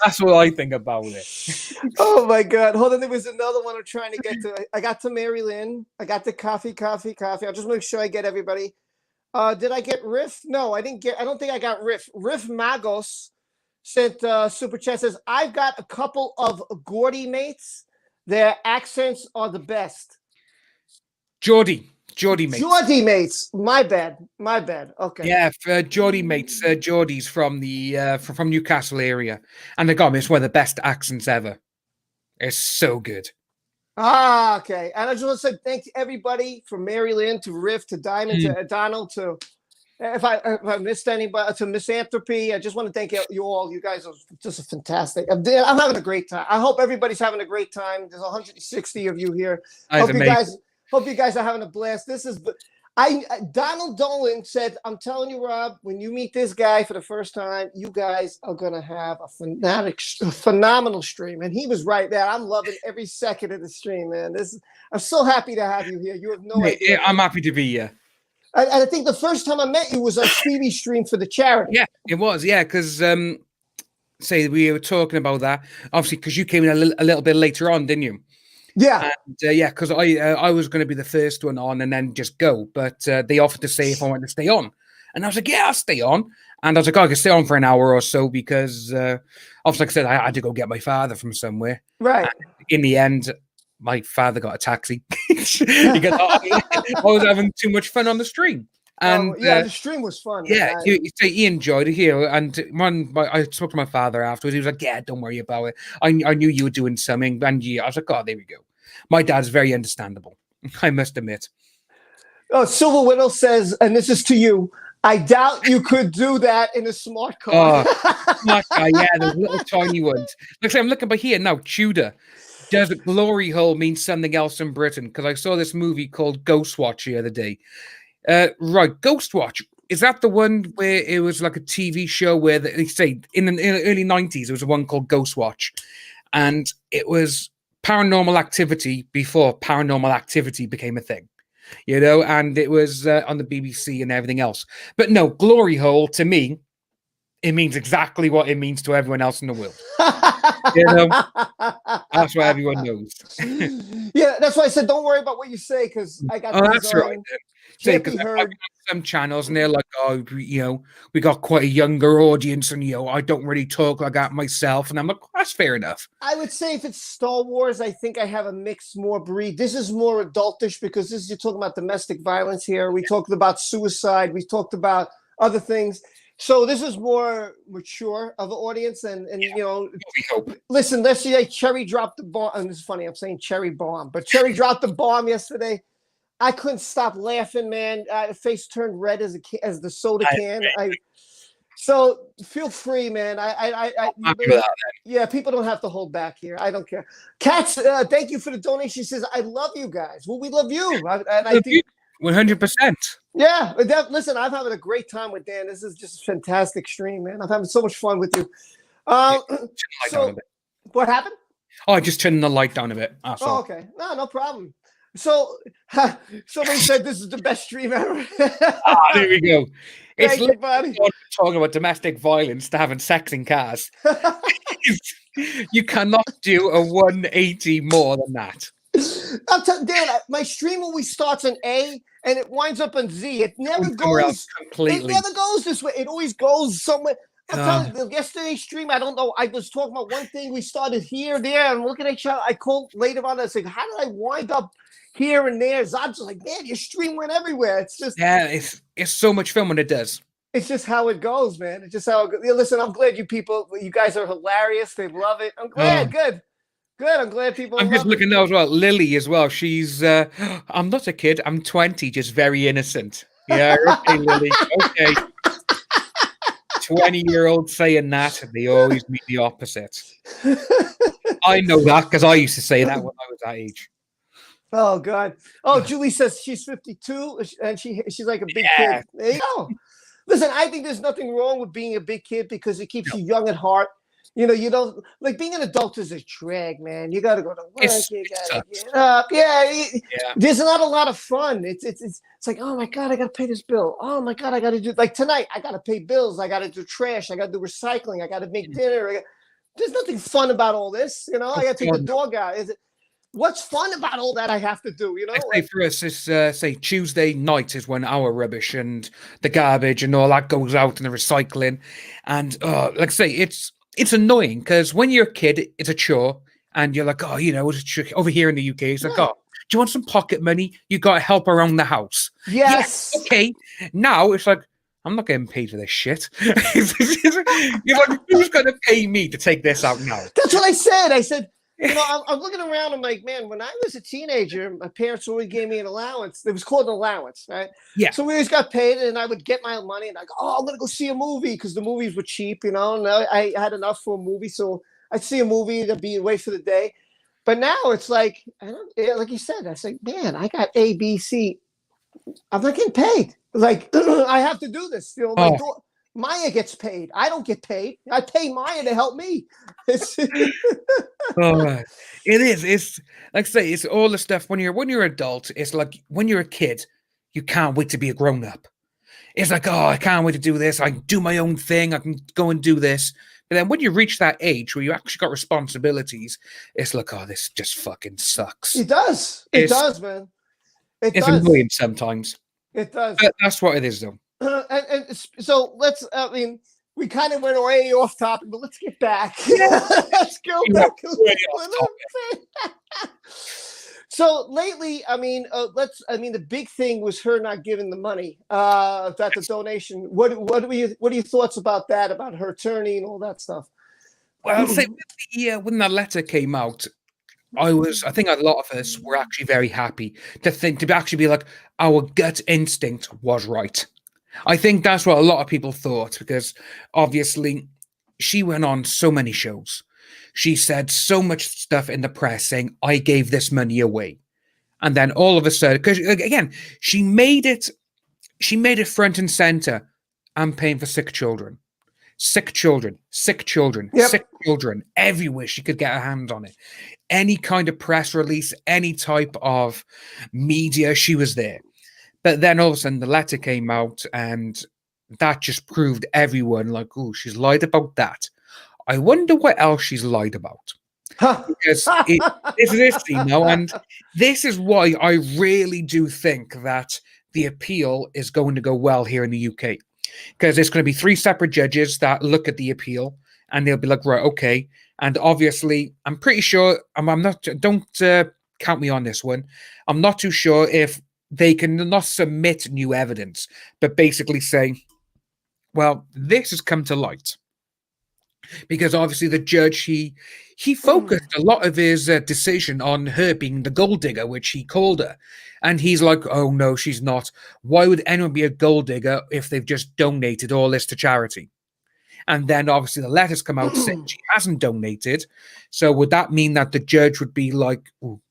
That's what I think about it. Oh my God. Hold on, there was another one I'm trying to get to. I got to Mary Lynn. I got to Kaffekaffe Kaffe. I'll just make sure I get everybody. Did I get Riff? No, I didn't get. I don't think I got Riff. Riff Magos sent super chat, says, I've got a couple of Gordy mates. Their accents are the best. Geordie mates. Geordie mates. My bad. Okay. Yeah, Geordie mates. Geordie's from the from Newcastle area, and they got me. It's one of the best accents ever. It's so good. Okay. And I just want to say thank you everybody, from Mary Lynn to Riff to Diamond to Donald to if I missed anybody, to Miss Anthropy. I just want to thank you all. You guys are just fantastic. I'm having a great time. I hope everybody's having a great time. There's 160 of you here. Hope you guys are having a blast. This is Donald Dolan said, I'm telling you, Rob, when you meet this guy for the first time, you guys are gonna have a phenomenal stream. And he was right, man. I'm loving every second of the stream, man. I'm so happy to have you here. You have no idea. Yeah, I'm happy to be here. I think the first time I met you was on Stevie's stream for the charity. Yeah, it was. Yeah, because say we were talking about that, obviously, because you came in a little bit later on, didn't you? Yeah. And, yeah, because I was going to be the first one on and then just go. But they offered to say if I wanted to stay on. And I was like, yeah, I'll stay on. And I was like, I can stay on for an hour or so because, obviously, like I said, I had to go get my father from somewhere. Right. And in the end, my father got a taxi because I was having too much fun on the stream. And the stream was fun. Yeah, he enjoyed it here. And I spoke to my father afterwards. He was like, yeah, don't worry about it. I knew you were doing something. And I was like, oh, there we go. My dad's very understandable, I must admit. Oh, Silver Widow says, and this is to you, I doubt you could do that in a smart car. Smart car, yeah, those little tiny ones. Like I say, I'm looking by here now. Tudor. Does glory hole mean something else in Britain? Because I saw this movie called Ghostwatch the other day. Right, Ghostwatch. Is that the one where it was like a TV show where they say in the early 90s, there was a one called Ghostwatch, and it was paranormal activity before paranormal activity became a thing, and it was on the BBC and everything else. But no, glory hole to me, it means exactly what it means to everyone else in the world. That's what everyone knows. Yeah, that's why I said don't worry about what you say, because I got that's right. Can't be heard. Some channels and they're like, oh, we got quite a younger audience, and I don't really talk like that myself. And I'm like, that's fair enough. I would say if it's Star Wars, I think I have a mixed more breed. This is more adultish because you're talking about domestic violence here. We talked about suicide. We talked about other things. So this is more mature of an audience, and we hope. Listen, let's say Cherry dropped the bomb. And this is funny, I'm saying Cherry bomb, but Cherry dropped the bomb yesterday. I couldn't stop laughing, man. Face turned red as the soda can. So feel free, man. Yeah, people don't have to hold back here. I don't care. Cats, thank you for the donation. She says, I love you guys. Well, we love you. I think 100%. Yeah, listen, I'm having a great time with Dan. This is just a fantastic stream, man. I'm having so much fun with you. So, what happened? Oh, I just turned the light down a bit. Oh, okay. No problem. So, somebody said this is the best stream ever. There we go. It's Thank you, buddy. Talking about domestic violence to having sex in cars. You cannot do a 180 more than that. I'll tell Dan, my stream always starts on A and it winds up on Z. It never goes completely. It never goes this way. It always goes somewhere. I'm telling you, yesterday's stream, I don't know. I was talking about one thing. We started here, there, and looking at each other. I called later on. I said, "How did I wind up here and there?" Zod's just like, "Man, your stream went everywhere." It's just it's so much fun when it does. It's just how it goes, man. It's just how it goes. Listen, I'm glad you guys are hilarious. They love it. I'm glad. Good. I'm glad people. I'm just looking now as well. Lily as well. She's. I'm not a kid. I'm 20. Just very innocent. Yeah. Okay, Lily. Okay. 20-year-old saying that, they always mean the opposite. I know that because I used to say that when I was that age. Oh God! Oh, Julie says she's 52 and she's like a big kid. There you go. Listen, I think there's nothing wrong with being a big kid because it keeps you young at heart. You don't like being an adult is a drag, man. You got to go to work. You got to get up. Yeah. There's not a lot of fun. It's like, oh my God, I got to pay this bill. Oh my God, I got to do like tonight. I got to pay bills. I got to do trash. I got to do recycling. I got to make dinner. There's nothing fun about all this. I got to take the dog out. What's fun about all that I have to do? I say for us, it's say Tuesday night is when our rubbish and the garbage and all that goes out and the recycling. And like I say, it's annoying because when you're a kid, it's a chore, and you're like, over here in the UK, it's like, do you want some pocket money? You got to help around the house. Yes. Okay. Now it's like, I'm not getting paid for this shit. You're like, who's going to pay me to take this out now? That's what I said. I said, I'm looking around. I'm like, man, when I was a teenager, my parents always gave me an allowance. It was called an allowance, right? Yeah. So we always got paid, and I would get my money, and I go, I'm gonna go see a movie because the movies were cheap, and I had enough for a movie, so I'd see a movie to be away for the day. But now it's like, like you said, I said, man, I got A, B, C. I'm not getting paid. Like I have to do this. Maya gets paid. I don't get paid. I pay Maya to help me. It is. It's like I say, it's all the stuff when you're adult. It's like when you're a kid, you can't wait to be a grown up. It's like, I can't wait to do this. I can do my own thing. I can go and do this. But then when you reach that age where you actually got responsibilities, it's like, this just fucking sucks. It does. It does, man. It's annoying sometimes. It does. But that's what it is, though. And so let's. We kind of went way off topic, but let's get back. Let's go back. So lately, the big thing was her not giving the money. That the donation. What are your thoughts about that? About her attorney and all that stuff? Well, I'll say when that letter came out, I think a lot of us were actually very happy to actually be like, our gut instinct was right. I think that's what a lot of people thought, because obviously she went on so many shows. She said so much stuff in the press saying, I gave this money away. And then all of a sudden, because again, she made it front and center. I'm paying for sick children. Sick children, sick children, sick children, everywhere she could get her hands on it. Any kind of press release, any type of media, she was there. But then all of a sudden the letter came out, and that just proved everyone like, oh, she's lied about that. I wonder what else she's lied about. Because it's this, and this is why I really do think that the appeal is going to go well here in the UK. Because it's going to be 3 separate judges that look at the appeal, and they'll be like, right, okay. And obviously, I'm pretty sure, I'm not, don't count me on this one. I'm not too sure if they can not submit new evidence, but basically say, well, this has come to light. Because obviously the judge, he focused a lot of his decision on her being the gold digger, which he called her. And he's like, oh, no, she's not. Why would anyone be a gold digger if they've just donated all this to charity? And then obviously the letters come out saying she hasn't donated. So would that mean that the judge would be like, ooh,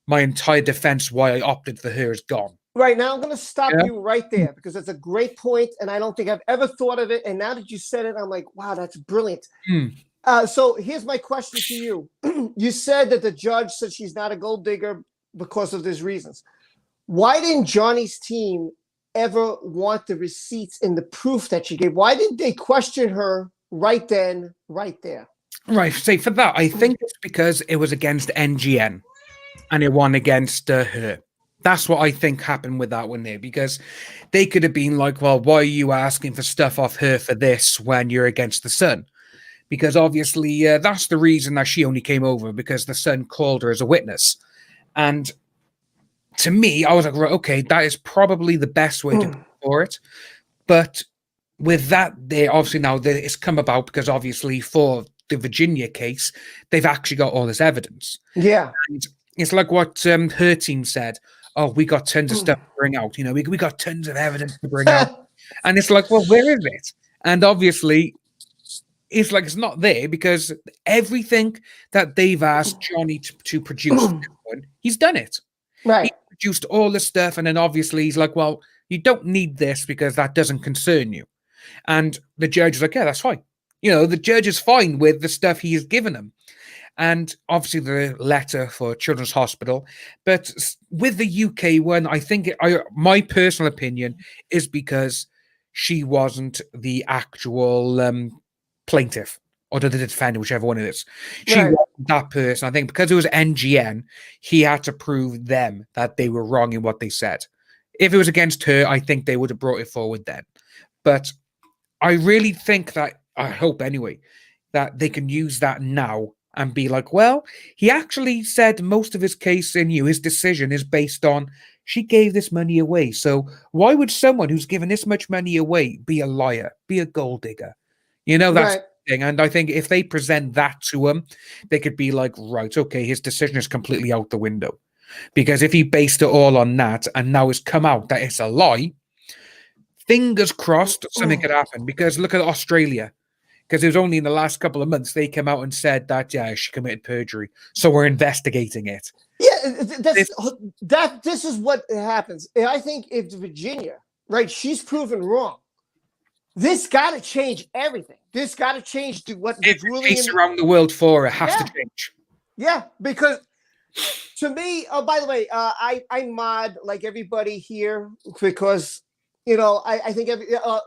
my entire defense why I opted for her is gone? Right, now I'm going to stop you right there, because it's a great point, and I don't think I've ever thought of it. And now that you said it, I'm like, wow, that's brilliant. So here's my question to you. You said that the judge said she's not a gold digger because of these reasons. Why didn't Johnny's team ever want the receipts and the proof that she gave? Why didn't they question her right then, right there? Right, say for that, I think it's because it was against NGN and it won against her. That's what I think happened with that one there, because they could have been like, well, why are you asking for stuff off her for this when you're against the Sun? Because obviously that's the reason that she only came over, because the Sun called her as a witness. And to me, I was like, right, okay, that is probably the best way to go for it. But with that, they obviously now it's come about because obviously for the Virginia case, they've actually got all this evidence. Yeah. And it's like what her team said. Oh, we got tons of stuff to bring out. You know, we got tons of evidence to bring out. And it's like, well, where is it? And obviously, it's like it's not there, because everything that they've asked Johnny to produce, he's done it. Right. He produced all this stuff, and then obviously he's like, well, you don't need this because that doesn't concern you. And the judge is like, yeah, that's fine. You know, the judge is fine with the stuff he has given him. And obviously the letter for Children's Hospital. But with the UK one, I think my personal opinion is because she wasn't the actual plaintiff or the defendant, whichever one it is. She wasn't that person. I think because it was NGN, he had to prove them that they were wrong in what they said. If it was against her, I think they would have brought it forward then. But I really think that, I hope anyway, that they can use that now and be like, well, he actually said most of his case in his decision is based on she gave this money away. So why would someone who's given this much money away be a liar, be a gold digger? You know, that's the thing. And I think if they present that to him, they could be like, right, okay, his decision is completely out the window. Because if he based it all on that and now it's come out that it's a lie, fingers crossed something could happen. Because look at Australia. Because it was only in the last couple of months they came out and said that, yeah, she committed perjury. So we're investigating it. Yeah, this is what happens. I think if Virginia, right, she's proven wrong. This got to change everything. This got to change to what it's really around the world for it has to change. Yeah, because to me, oh, by the way, I mod like everybody here because, you know, I think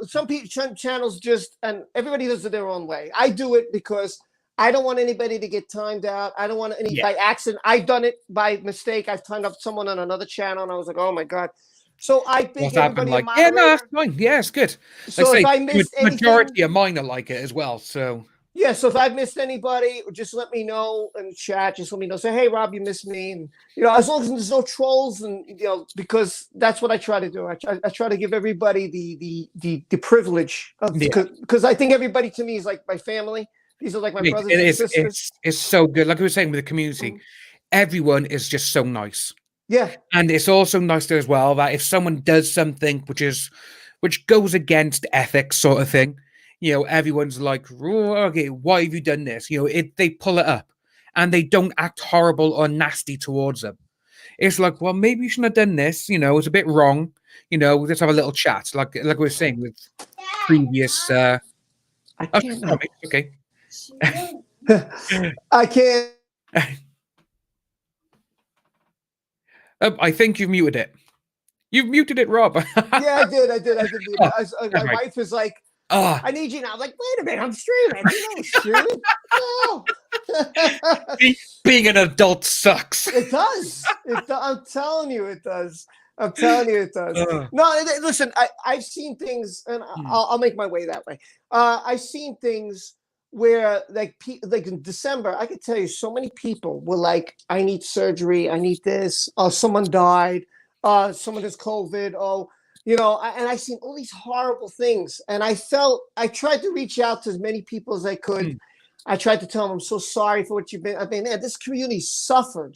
some people channels just, and everybody does it their own way. I do it because I don't want anybody to get timed out. I don't want any by accident. I've done it by mistake. I've timed up someone on another channel, and I was like, oh my god. So I think everybody like, yeah, no, that's fine. Yeah, it's good. So if I missed anything, majority of mine are like it as well. So yeah, so if I missed anybody, just let me know in the chat. Just let me know. Say, hey, Rob, you missed me, and you know, as long as there's no trolls, and you know, because that's what I try to do. I try to give everybody the privilege of because I think everybody to me is like my family. These are like my brothers and sisters. It's so good. Like we were saying with the community, everyone is just so nice. Yeah, and it's also nice as well that if someone does something which is which goes against ethics, sort of thing. Everyone's like, oh, okay, why have you done this? They pull it up, and they don't act horrible or nasty towards them. It's like, well, maybe you shouldn't have done this. It's a bit wrong. Let's have a little chat, like we were saying with previous. I can't. Okay. I can't. I think you've muted it. You've muted it, Rob. Yeah, I did. Mute it. My wife is like, I need you now. I'm like, wait a minute, I'm streaming. Streaming? No. Being an adult sucks. It does. I'm telling you, it does. No, listen, I've seen things, and I'll make my way that way. I've seen things where, like in December, I could tell you so many people were like, I need surgery, I need this, someone died, someone has COVID, and I've seen all these horrible things. And I tried to reach out to as many people as I could. I tried to tell them, I'm so sorry for what you've been. I mean, man, this community suffered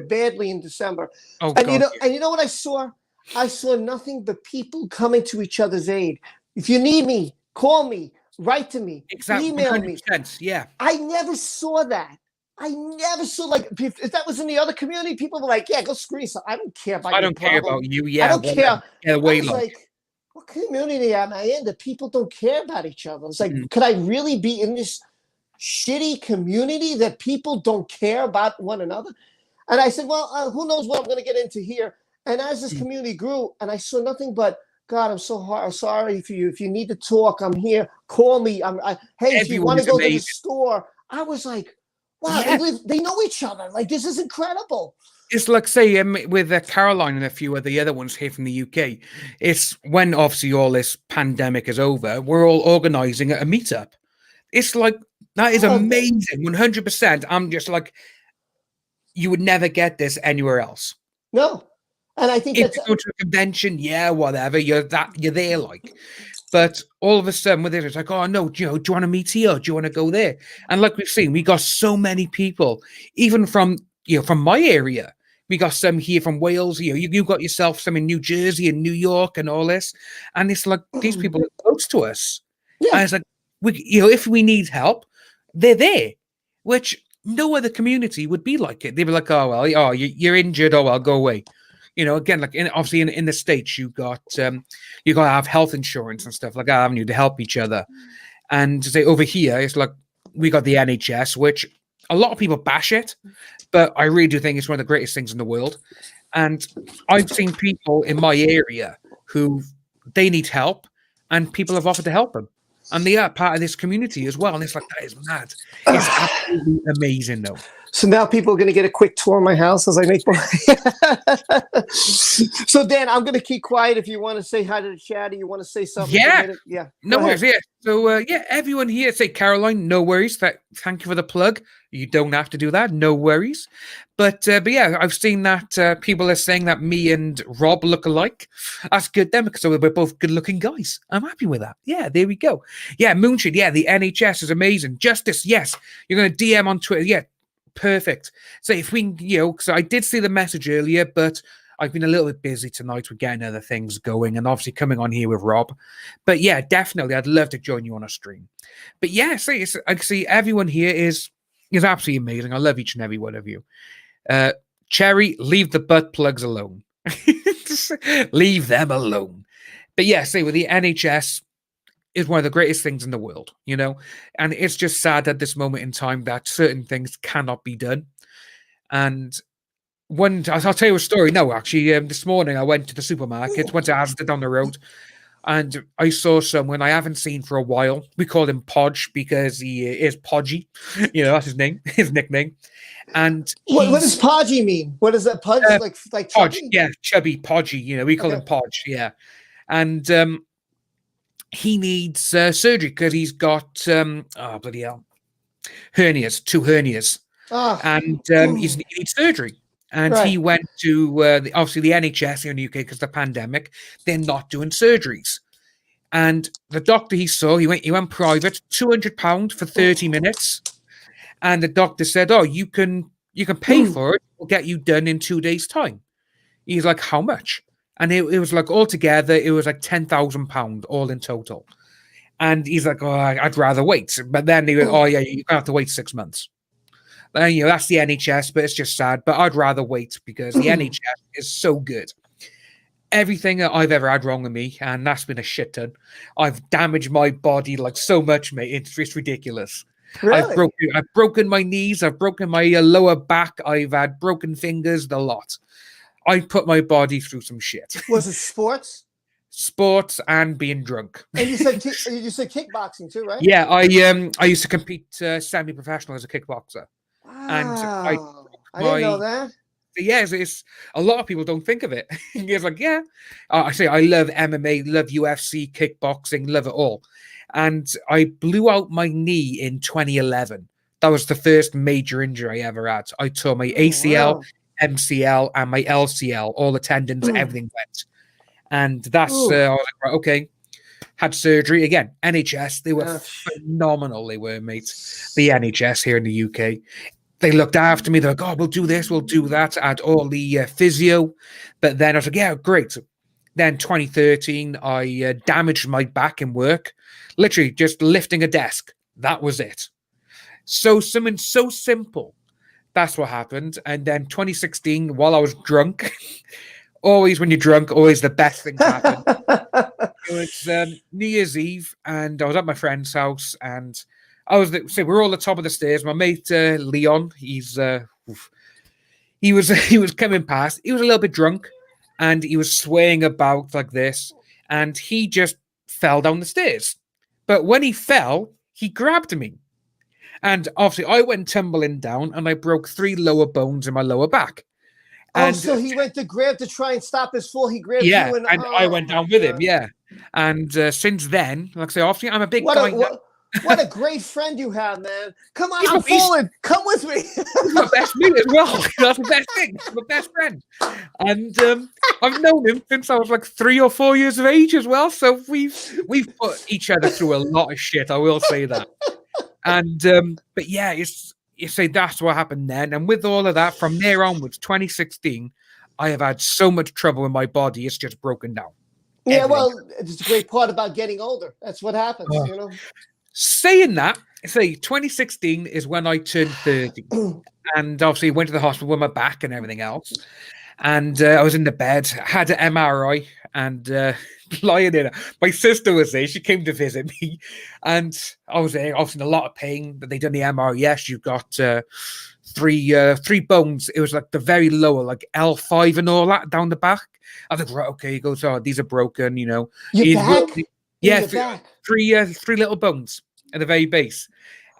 badly in December. Oh, and God. You know what I saw? I saw nothing but people coming to each other's aid. If you need me, call me, write to me, email me. Yeah. I never saw that. I never saw, like, if that was in the other community, people were like, yeah, go screw yourself. I don't care about you. I don't care about you. Yeah. I don't care. Yeah, I was like, what community am I in that people don't care about each other? It's like, could I really be in this shitty community that people don't care about one another? And I said, well, who knows what I'm going to get into here. And as this community grew, and I saw nothing but, God, I'm sorry if you need to talk, I'm here. Call me. Hey, if you want to go to the store. I was like, wow, they know each other. Like, this is incredible. It's like, say, with Caroline and a few of the other ones here from the UK, it's when obviously all this pandemic is over, we're all organizing a meetup. It's like, that is amazing, 100%. I'm just like, you would never get this anywhere else. No. And I think if you go to a convention, yeah, whatever, you're there, like. But all of a sudden with it, it's like, oh no, do you want to meet here? Do you want to go there? And like we've seen, we got so many people, even from my area. We got some here from Wales. You got yourself some in New Jersey and New York and all this. And it's like, these people are close to us. Yeah. And it's like, if we need help, they're there, which no other community would be like it. They'd be like, oh, well, you're injured. Oh, well, go away. Again, like obviously in the States, you got to have health insurance and stuff like that, haven't you, to help each other. And to say over here, it's like we got the NHS, which a lot of people bash it, but I really do think it's one of the greatest things in the world. And I've seen people in my area who they need help, and people have offered to help them. And they are part of this community as well. And it's like, that is mad. It's absolutely amazing, though. So now people are going to get a quick tour of my house as I make my... So, Dan, I'm going to keep quiet. If you want to say hi to the chat, or you want to say something. Yeah. No worries. Yeah. So, everyone here, say Caroline, no worries. Thank you for the plug. You don't have to do that. No worries. But yeah, I've seen that people are saying that me and Rob look alike. That's good then, because we're both good-looking guys. I'm happy with that. Yeah, there we go. Yeah, Moonshade. Yeah, the NHS is amazing. Justice. Yes. You're going to DM on Twitter. Yeah. Perfect. So if we, so I did see the message earlier, but I've been a little bit busy tonight with getting other things going and obviously coming on here with Rob. But yeah, definitely, I'd love to join you on a stream. But yeah, I see everyone here is absolutely amazing. I love each and every one of you. Cherry, leave the butt plugs alone. Leave them alone. But yeah, with the NHS, is one of the greatest things in the world, and it's just sad at this moment in time that certain things cannot be done. And I'll tell you a story. No, actually, this morning I went to the supermarket, went to Asda down the road, and I saw someone I haven't seen for a while. We call him Podge because he is podgy. That's his name, his nickname. And what does podgy mean? What is that? Podge? Like Podge? chubby? Yeah, chubby, podgy. We call him Podge. Yeah, and he needs surgery because he's got bloody hell, hernias, 2 hernias, and he needs surgery. And he went to obviously the NHS here in the UK because the pandemic, they're not doing surgeries. And the doctor he saw, he went private, £200 for 30 minutes, and the doctor said, "Oh, you can pay for it. We'll get you done in 2 days' time." He's like, "How much?" And it was like altogether, it was like £10,000 all in total. And he's like, oh, I'd rather wait. But then he went, oh, yeah, you're going to have to wait 6 months. And, that's the NHS, but it's just sad. But I'd rather wait because the NHS is so good. Everything that I've ever had wrong with me, and that's been a shit ton. I've damaged my body like so much, mate. It's just ridiculous. Really? I've broken my knees. I've broken my lower back. I've had broken fingers, the lot. I put my body through some shit. Was it sports? Sports and being drunk. And you said kickboxing too, right? Yeah, I used to compete semi-professional as a kickboxer. Wow. And I didn't know that. Yeah, it's a lot of people don't think of it. It's like, yeah, I say I love MMA, love UFC, kickboxing, love it all. And I blew out my knee in 2011. That was the first major injury I ever had. I tore my ACL, wow. MCL, and my LCL. All the tendons, everything went. And that's, I was like, right, okay. Had surgery. Again, NHS, they were phenomenal. They were, mate. The NHS here in the UK. They looked after me. They're like, oh, we'll do this, we'll do that. I had all the physio. But then I was like, yeah, great. Then 2013, I damaged my back in work. Literally just lifting a desk. That was it. So something so simple. That's what happened. And then 2016, while I was drunk, always when you're drunk, always the best things happen. It was New Year's Eve, and I was at my friend's house, and we're all at the top of the stairs. My mate Leon, he was coming past. He was a little bit drunk, and he was swaying about like this, and he just fell down the stairs. But when he fell, he grabbed me. And obviously, I went tumbling down, and I broke 3 lower bones in my lower back. And so he went to grab to try and stop his fall. He grabbed you, and I went down with him. Yeah, and since then, like I say, obviously, I'm a big guy. What a great friend you have, man! Come on, I'm falling. Come with me. He's my best mate as well. That's the best thing. He's my best friend, and I've known him since I was like 3 or 4 years of age as well. So we've put each other through a lot of shit. I will say that. And but yeah, you say that's what happened then. And with all of that, from there onwards, 2016, I have had so much trouble in my body. It's just broken down. Yeah, well, it's a great part about getting older. That's what happens, you know. Saying that, say 2016 is when I turned 30. And obviously went to the hospital with my back and everything else. And I was in the bed, had an MRI, and lying in it. My sister was there. She came to visit me. And I was there, obviously in a lot of pain. But they done the MRI. Yes, you've got 3 bones. It was like the very lower, like L5 and all that down the back. I was like, right, okay. He goes, oh, these are broken, you know. Your back? Yeah, 3 little bones at the very base.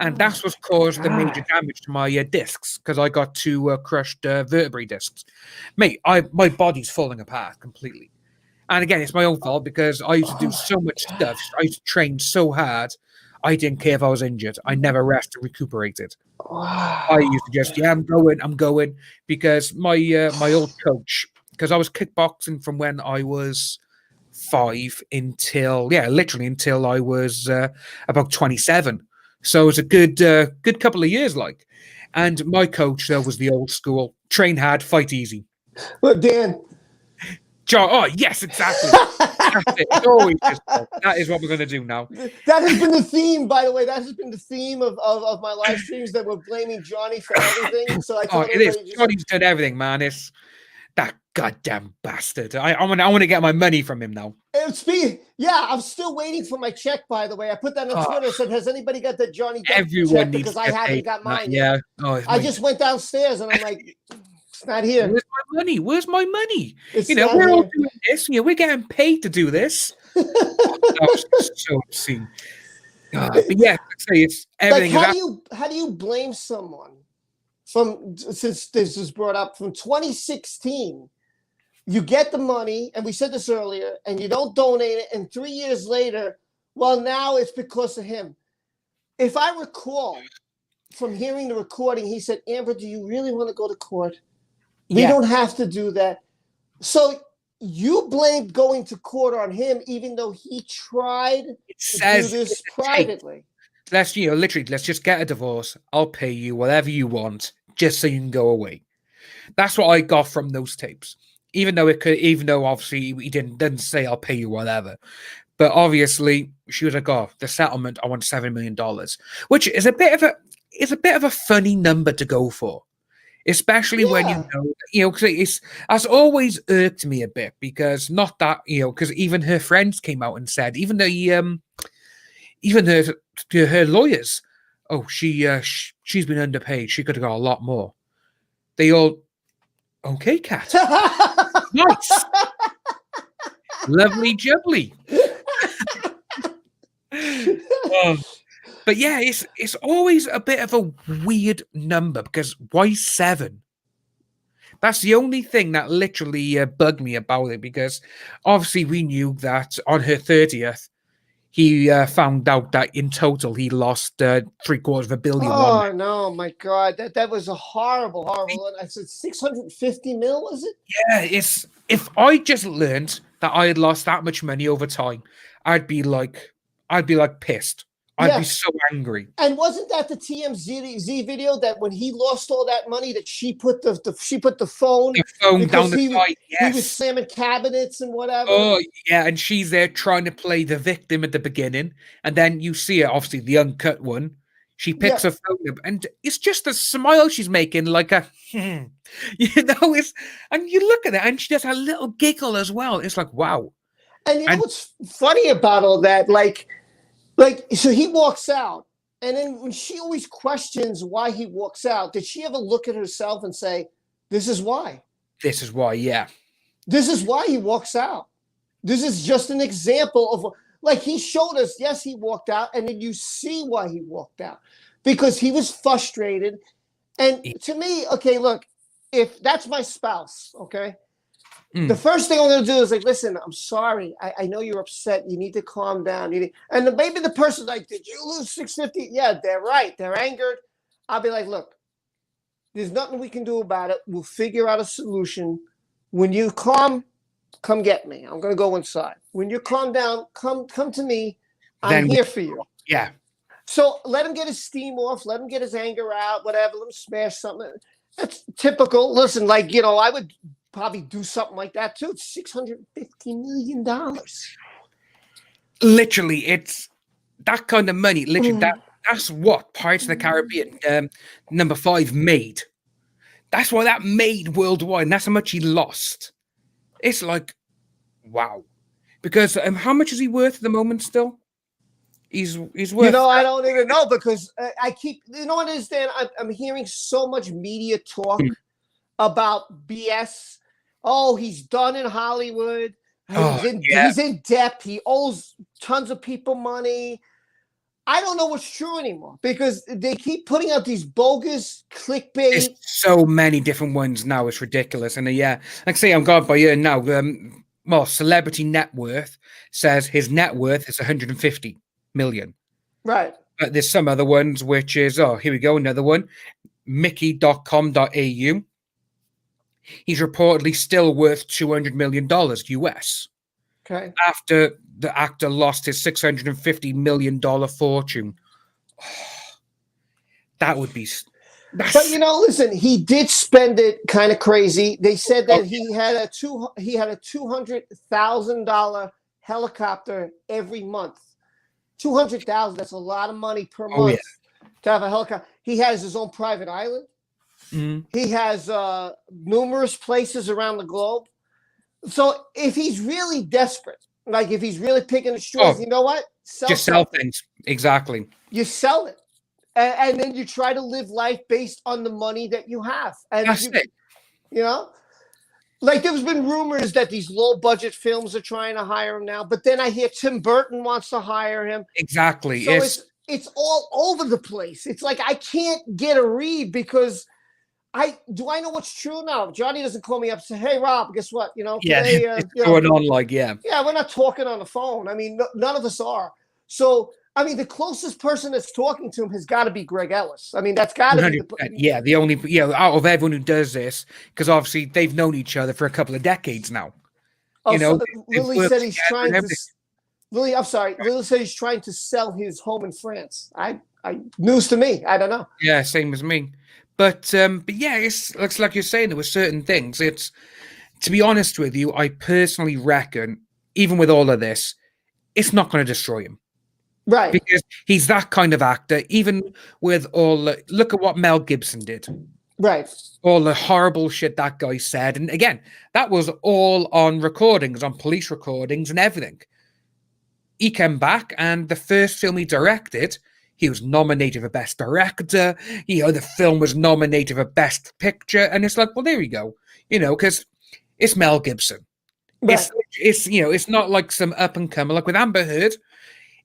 And that's what caused the major damage to my discs, because I got 2 crushed vertebrae discs. Mate, my body's falling apart completely. And again, it's my own fault because I used to do so much stuff. I used to train so hard. I didn't care if I was injured. I never rested, recuperated. I used to just, I'm going. Because my old coach, because I was kickboxing from when I was 5 literally until I was about 27. So it was a good couple of years, like. And my coach, though, was the old school. Train hard, fight easy. Look, Dan. Joe, oh, yes, exactly. That's it. It's always just, that is what we're going to do now. That has been the theme, by the way. That has been the theme of my live streams, that we're blaming Johnny for everything. So I told it is. Johnny's done everything, man. It's that goddamn bastard. I want to get my money from him now. I'm still waiting for my check, by the way. I put that on Twitter. Said, has anybody got the Johnny Depp check? Because I haven't got mine yet. Oh, I just went downstairs and I'm like, it's not here. Where's my money? Where's my money? It's we're all doing this. We're getting paid to do this. That was so obscene. But yeah, it's everything. Like, how do you blame someone since this was brought up, from 2016? You get the money, and we said this earlier, and you don't donate it, and 3 years later, well, now it's because of him. If I recall from hearing the recording, he said, Amber, do you really want to go to court? We don't have to do that. So you blamed going to court on him, even though he tried to do this privately. Let's just get a divorce. I'll pay you whatever you want, just so you can go away. That's what I got from those tapes. Even though obviously he didn't say I'll pay you whatever, but obviously she was like, "Oh, the settlement, I want $7 million," which is a bit of a funny number to go for, especially when Yeah. because has always irked me a bit because not that because even her friends came out and said even her lawyers, oh she's been underpaid, she could have got a lot more. They all okay, Kat. Nice. Lovely jubbly. But yeah, it's always a bit of a weird number because why 7? That's the only thing that literally bugged me about it because obviously we knew that on her 30th, he found out that in total he lost $750 million. Oh no, my God, that was a horrible. I said 650 mil, was it? Yeah, if I just learned that I had lost that much money over time, I'd be like pissed. I'd be so angry. And wasn't that the TMZ video that when he lost all that money that she put the phone down the side? Yes. He was slamming cabinets and whatever. Oh yeah, and she's there trying to play the victim at the beginning, and then you see her, obviously the uncut one. She picks her phone up, and it's just a smile she's making, like a, and you look at it, and she does a little giggle as well. It's like, wow. And you know what's funny about all that? Like, so he walks out, and then when she always questions why he walks out, did she ever look at herself and say, "This is why"? This is why, yeah. This is why he walks out. This is just an example of, like, he showed us, yes, he walked out, and then you see why he walked out. Because he was frustrated. And to me, okay, look, if that's my spouse, okay, the first thing I'm going to do is like, listen, I'm sorry. I know you're upset. You need to calm down. And maybe the person's like, did you lose 650? Yeah, they're right. They're angered. I'll be like, look, there's nothing we can do about it. We'll figure out a solution. When you calm, come get me. I'm going to go inside. When you calm down, come to me. I'm here for you. Yeah. So let him get his steam off. Let him get his anger out, whatever. Let him smash something. That's typical. Listen, like, I would probably do something like that too. It's $650 million. Literally, it's that kind of money. Literally, that's what Pirates of the Caribbean #5 made. That's what that made worldwide. And that's how much he lost. It's like, wow. Because how much is he worth at the moment still? He's worth. I don't even know because I keep. You know what it is, Dan? I'm hearing so much media talk about BS. Oh, he's done in Hollywood. He's in Depp. He owes tons of people money. I don't know what's true anymore because they keep putting out these bogus clickbait. There's so many different ones now. It's ridiculous. And like I say, I'm going by here now. Celebrity net worth says his net worth is 150 million. Right. But there's some other ones, which is, here we go, another one. Mickey.com.au. He's reportedly still worth $200 million US. Okay. After the actor lost his $650 million fortune. That would be. But listen, he did spend it kind of crazy. They said that he had a $200,000 helicopter every month. $200,000. That's a lot of money per month to have a helicopter. He has his own private island. He has numerous places around the globe. So if he's really desperate, like if he's really picking the straws, you know what? Sell things. Exactly. You sell it. And then you try to live life based on the money that you have. And that's it. Like there's been rumors that these low budget films are trying to hire him now, but then I hear Tim Burton wants to hire him. Exactly. So it's all over the place. It's like I can't get a read because I know what's true now. Johnny doesn't call me up and say, "Hey Rob, guess what? Today, it's going on like yeah, we're not talking on the phone. I mean, none of us are. So I mean, the closest person that's talking to him has got to be Greg Ellis. I mean, that's got to be the only out of everyone who does this, because obviously they've known each other for a couple of decades now. So Lily said he's trying to. Lily, I'm sorry. Lily said he's trying to sell his home in France. I news to me. I don't know. Yeah, same as me. But yeah, it looks like you're saying there were certain things. to be honest with you, I personally reckon, even with all of this, it's not going to destroy him. Right. Because he's that kind of actor, even with look at what Mel Gibson did. Right. All the horrible shit that guy said. And again, that was all on recordings, on police recordings and everything. He came back, and the first film he directed, he was nominated for Best Director. The film was nominated for Best Picture. And it's like, well, there you go. Because it's Mel Gibson. Right. It's not like some up and comer. Like with Amber Heard,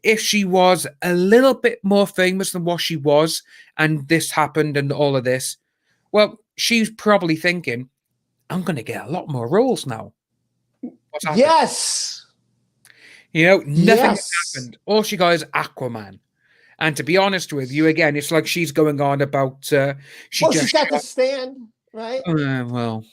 if she was a little bit more famous than what she was, and this happened and all of this, well, she's probably thinking, I'm going to get a lot more roles now. What's happened? Yes. Nothing has happened. All she got is Aquaman. And to be honest with you, again, it's like she's going on about... she's got to stand, right? Well,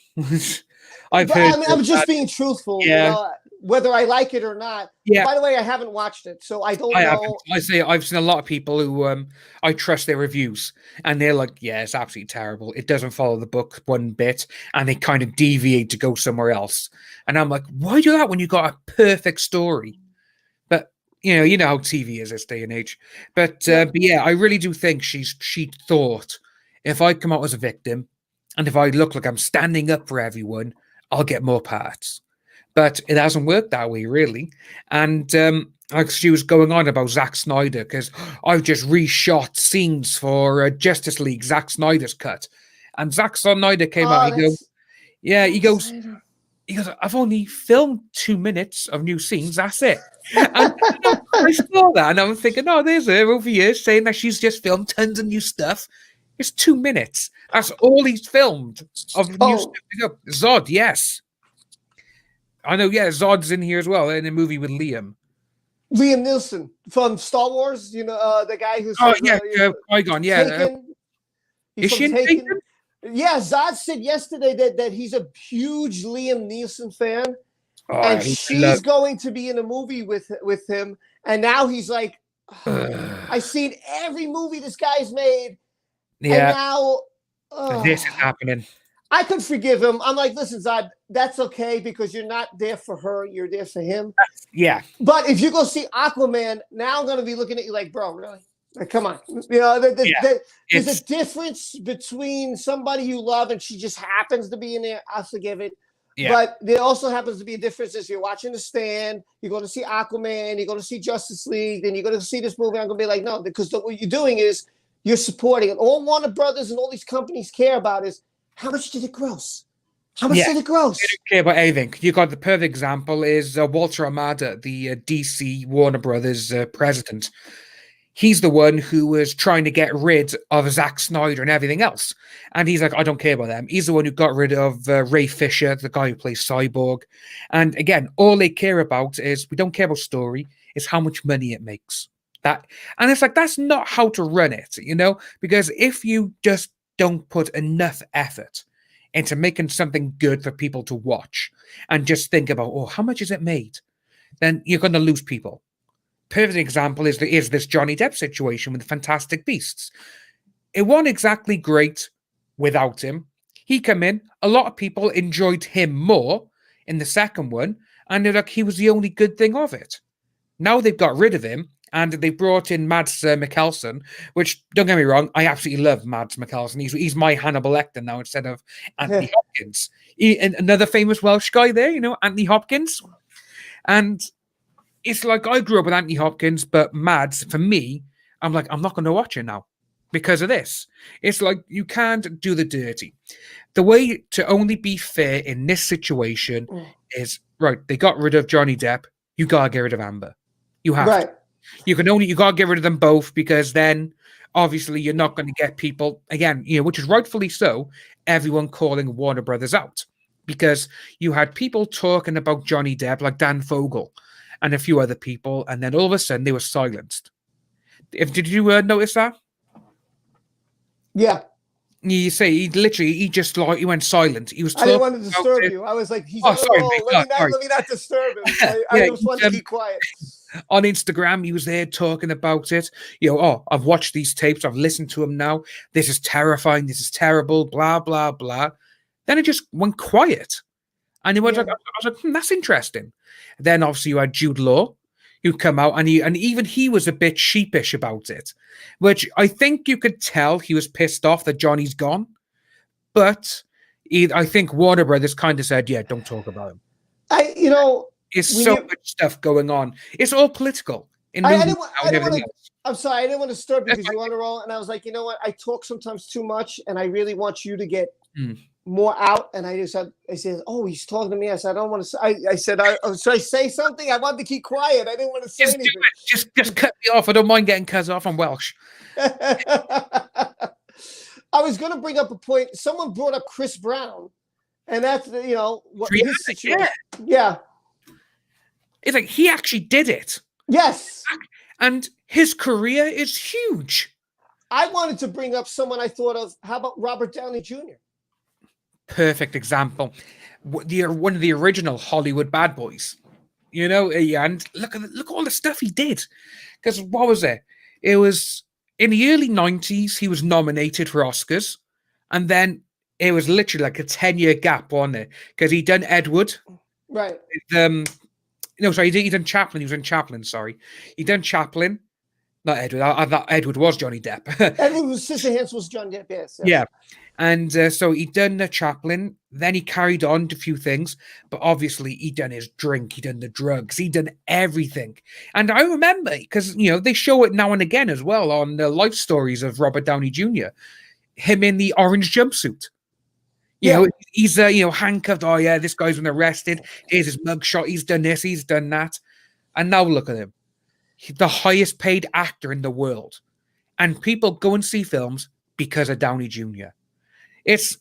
I'm just being truthful. Yeah. Whether I like it or not. Yeah. By the way, I haven't watched it, so I don't know. I've seen a lot of people who I trust their reviews, and they're like, "Yeah, it's absolutely terrible. It doesn't follow the book one bit, and they kind of deviate to go somewhere else." And I'm like, "Why do that when you got a perfect story?" But you know how TV is this day and age. But yeah, I really do think she thought, if I come out as a victim, and if I look like I'm standing up for everyone, I'll get more parts. But it hasn't worked that way, really. And she was going on about Zack Snyder, because I've just reshot scenes for Justice League, Zack Snyder's cut. And Zack Snyder came out. He goes, I've only filmed 2 minutes of new scenes. That's it. And I saw that, and I'm thinking, there's her over here saying that she's just filmed tons of new stuff. It's 2 minutes. That's all he's filmed of new stuff. Zod, yes. I know, yeah, Zod's in here as well, in a movie with Liam Neeson from Star Wars, the guy who's... Qui-Gon, yeah. Taken. Is she in Taken? Yeah, Zod said yesterday that he's a huge Liam Neeson fan, and she's going to be in a movie with him, and now he's like, I've seen every movie this guy's made, and now... this is happening. I could forgive him. I'm like, listen, Zod, that's okay because you're not there for her. You're there for him. Yeah. But if you go see Aquaman, now I'm going to be looking at you like, bro, really? Like, come on. There's a difference between somebody you love and she just happens to be in there. I'll forgive it. Yeah. But there also happens to be a difference as you're watching The Stand, you're going to see Aquaman, you're going to see Justice League, then you're going to see this movie. I'm going to be like, no, because what you're doing is you're supporting it. All Warner Brothers and all these companies care about is, how much did it gross? How much did it gross? They don't care about anything. You got the perfect example is Walter Amada, the DC Warner Brothers president. He's the one who was trying to get rid of Zack Snyder and everything else. And he's like, I don't care about them. He's the one who got rid of Ray Fisher, the guy who plays Cyborg. And again, all they care about is, we don't care about story, it's how much money it makes. And it's like, that's not how to run it, because if you just don't put enough effort into making something good for people to watch and just think about, how much is it made? Then you're going to lose people. Perfect example is this Johnny Depp situation with the Fantastic Beasts. It wasn't exactly great without him. He came in, a lot of people enjoyed him more in the second one, and they're like, he was the only good thing of it. Now they've got rid of him, and they brought in Mads Mikkelsen, which, don't get me wrong, I absolutely love Mads Mikkelsen. He's my Hannibal Lecter now instead of Anthony Hopkins. Another famous Welsh guy there, Anthony Hopkins. And it's like, I grew up with Anthony Hopkins, but Mads, for me, I'm like, I'm not going to watch it now because of this. It's like, you can't do the dirty. The way to only be fair in this situation is, right, they got rid of Johnny Depp, you got to get rid of Amber. You have to. You got to get rid of them both, because then obviously you're not going to get people, again, which is rightfully so, everyone calling Warner Brothers out, because you had people talking about Johnny Depp like Dan Fogel and a few other people, and then all of a sudden they were silenced. Did you notice that? Yeah. You say he just like, he went silent. He was. I didn't want to disturb you. I was like, let me not disturb him. I just wanted to be quiet. On Instagram, he was there talking about it. I've watched these tapes. I've listened to them now. This is terrifying. This is terrible. Blah blah blah. Then it just went quiet, And I was like, that's interesting. Then obviously you had Jude Law, who come out, and even he was a bit sheepish about it, which I think you could tell he was pissed off that Johnny's gone. But I think Warner Brothers kind of said, yeah, don't talk about him. There's so much stuff going on. It's all political. I'm sorry, I didn't want to stir because you want to roll. And I was like, you know what? I talk sometimes too much, and I really want you to get more out. And I said, oh, he's talking to me. I said, I don't want to. I said, should I say something? I wanted to keep quiet. I didn't want to say anything. Just cut me off. I don't mind getting cut off. I'm Welsh. I was going to bring up a point. Someone brought up Chris Brown, and that's what his situation. Yeah. It's like he actually did it. Yes. And his career is huge. I wanted to bring up someone I thought of. How about Robert Downey Jr.? Perfect example. One of the original Hollywood bad boys. And look at all the stuff he did. Because what was it? It was in the early 90s, he was nominated for Oscars. And then it was literally like a 10-year gap, wasn't it? Because he done Ed Wood. Right. He done Chaplin. He was in Chaplin, sorry. He done Chaplin. Not Edward. I thought Edward was Johnny Depp. Edward was Sister Hands was Johnny Depp, yes. Yeah. And so he done the Chaplin. Then he carried on to a few things. But obviously, he done his drink. He done the drugs. He done everything. And I remember, because, they show it now and again as well on the life stories of Robert Downey Jr. Him in the orange jumpsuit. He's handcuffed. Oh, yeah, this guy's been arrested. Here's his mugshot. He's done this. He's done that. And now look at him. The highest paid actor in the world. And people go and see films because of Downey Jr. It's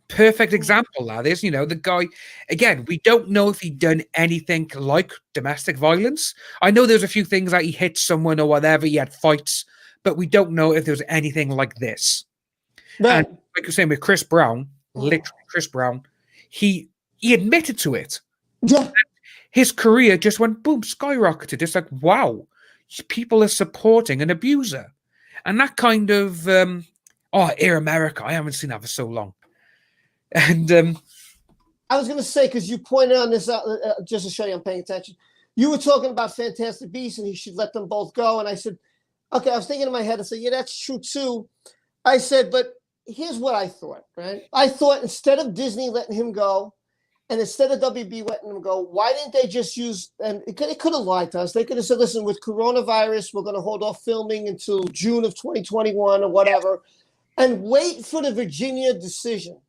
perfect example, that is. The guy, again, we don't know if he'd done anything like domestic violence. I know there's a few things like he hit someone or whatever. He had fights. But we don't know if there was anything like this. Right. And like you're saying with Chris Brown, literally Chris Brown, he admitted to it. Yeah. His career just went boom, skyrocketed. It's like, wow, people are supporting an abuser. And that kind of Air America, I haven't seen that for so long. And I was going to say, because you pointed on this just to show you I'm paying attention, you were talking about Fantastic Beasts and he should let them both go. And I said, okay, I was thinking in my head, I said, yeah, that's true too. I said, but here's what I thought, right? I thought instead of Disney letting him go, and instead of WB letting him go, why didn't they just use, and it could have lied to us. They could have said, listen, with coronavirus, we're going to hold off filming until June of 2021 or whatever, and wait for the Virginia decision.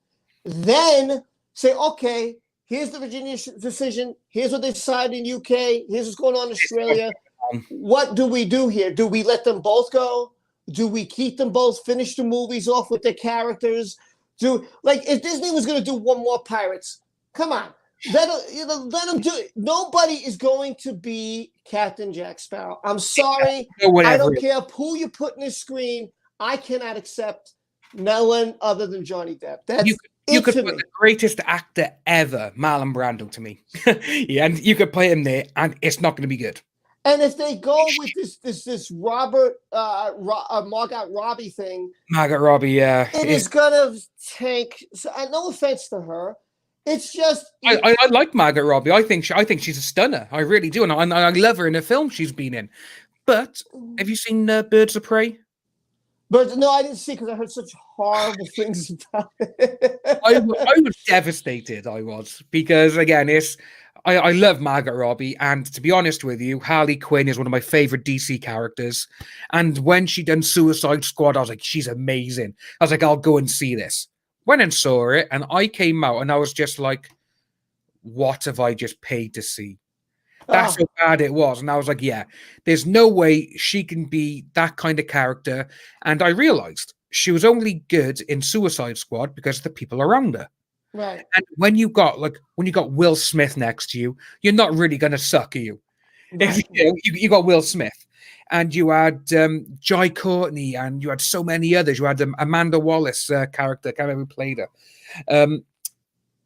Then say, okay, here's the Virginia decision. Here's what they decided in UK. Here's what's going on in Australia. What do we do here? Do we let them both go? Do we keep them both, finish the movies off with their characters? If Disney was going to do one more Pirates, come on, let them do it. Nobody is going to be Captain Jack Sparrow. I'm sorry. I don't care who you put in the screen. I cannot accept no one other than Johnny Depp. That's you could put the greatest actor ever, Marlon Brando, to me. Yeah, and you could play him there, and it's not going to be good. And if they go with this Margot Robbie thing, yeah, it is gonna tank. So, no offense to her, it's just I like Margot Robbie. I think she's a stunner. I really do, and I love her in the film she's been in. But have you seen Birds of Prey? But no, I didn't see because I heard such horrible things about it. I was devastated. I was, because again, I love Margot Robbie, and to be honest with you, Harley Quinn is one of my favorite DC characters. And when she done Suicide Squad, I was like, she's amazing. I was like, I'll go and see this. Went and saw it, and I came out, and I was just like, what have I just paid to see? That's how bad it was. And I was like, yeah, there's no way she can be that kind of character. And I realized she was only good in Suicide Squad because of the people around her. Right. And when you got Will Smith next to you, you're not really going to suck, are you? Right. You got Will Smith, and you had Jai Courtney, and you had so many others. You had Amanda Wallace character. I can't remember who played her.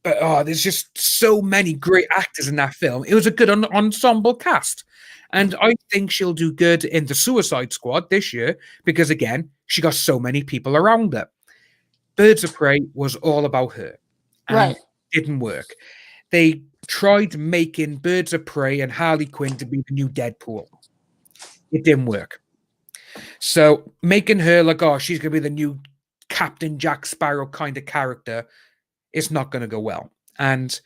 But there's just so many great actors in that film. It was a good ensemble cast. And I think she'll do good in the Suicide Squad this year because, again, she got so many people around her. Birds of Prey was all about her. And right. It didn't work. they tried making Birds of Prey and Harley Quinn to be the new Deadpool. It didn't work. So making her like, oh, she's going to be the new Captain Jack Sparrow kind of character, it's not going to go well. And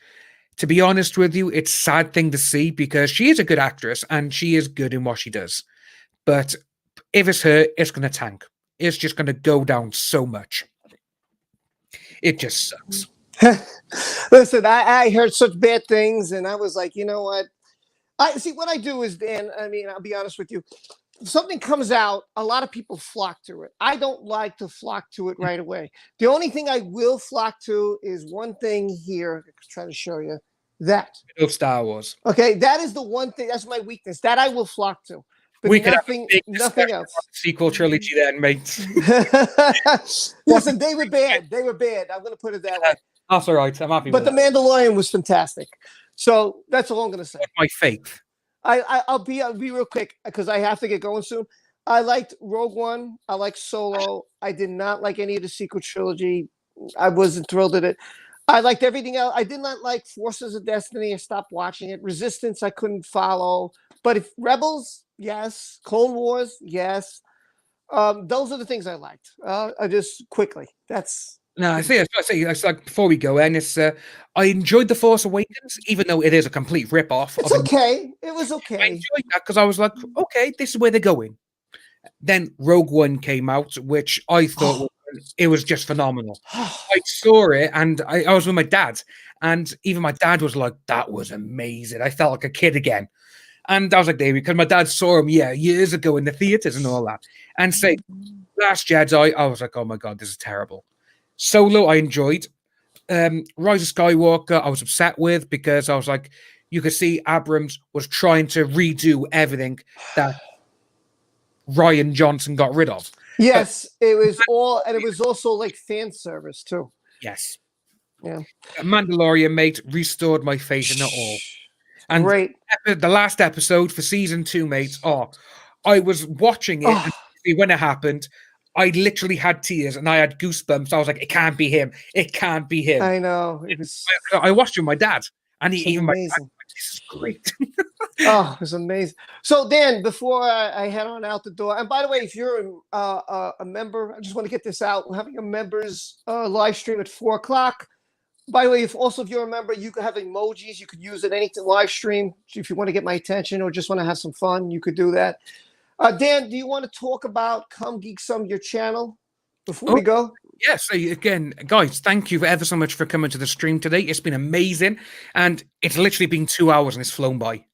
to be honest with you, it's a sad thing to see because she is a good actress and she is good in what she does. But if it's her, it's going to tank. It's just going to go down so much. It just sucks. Listen, I heard such bad things, and I was like, you know what? I see what I do is, Dan, I mean, I'll be honest with you. If something comes out, a lot of people flock to it. I don't like to flock to it right away. The only thing I will flock to is one thing here. I'm trying to show you that. Star Wars. Okay, that is the one thing. That's my weakness. That I will flock to. But We could nothing else. Sequel trilogy then, mate. Listen, they were bad. They were bad. I'm going to put it that way. That's all right. I'm happy But with The that. Mandalorian was fantastic. So that's all I'm going to say. My faith. I'll be real quick because I have to get going soon. I liked Rogue One. I liked Solo. I did not like any of the sequel trilogy. I wasn't thrilled at it. I liked everything else. I did not like Forces of Destiny. I stopped watching it. Resistance, I couldn't follow. But if Rebels, yes. Clone Wars, yes. Those are the things I liked. I just quickly. No, I say it's like before we go in, it's I enjoyed The Force Awakens, even though it is a complete rip-off. It's okay. It was I okay. enjoyed that because I was like, okay, this is where they're going. Then Rogue One came out, which I thought it was just phenomenal. I saw it and I was with my dad, and even my dad was like, that was amazing. I felt like a kid again. And I was like, David, because my dad saw him, years ago in the theaters and all that. And say, Last Jedi, I was like, oh my God, this is terrible. Solo, I enjoyed. Rise of Skywalker, I was upset with because I was like, you could see Abrams was trying to redo everything that Rian Johnson got rid of. Yes, it was all, and it was also like fan service too. Yes. Yeah. Mandalorian, mate, restored my faith in it all. And Great. the last episode for season 2, mate. I was watching it and when it happened. I literally had tears and I had goosebumps. I was like, it can't be him. It can't be him. I know. It was. I watched it with my dad, and even my dad, this is great. Oh, it was amazing. So, Dan, before I head on out the door, and by the way, if you're a member, I just want to get this out. We're having a members live stream at 4:00. By the way, if you're a member, you could have emojis. You could use it any live stream if you want to get my attention or just want to have some fun. You could do that. Dan, do you want to talk about Come Geek Some, your channel, before we go? Yes. Again, guys, thank you ever so much for coming to the stream today. It's been amazing. And it's literally been 2 hours and it's flown by.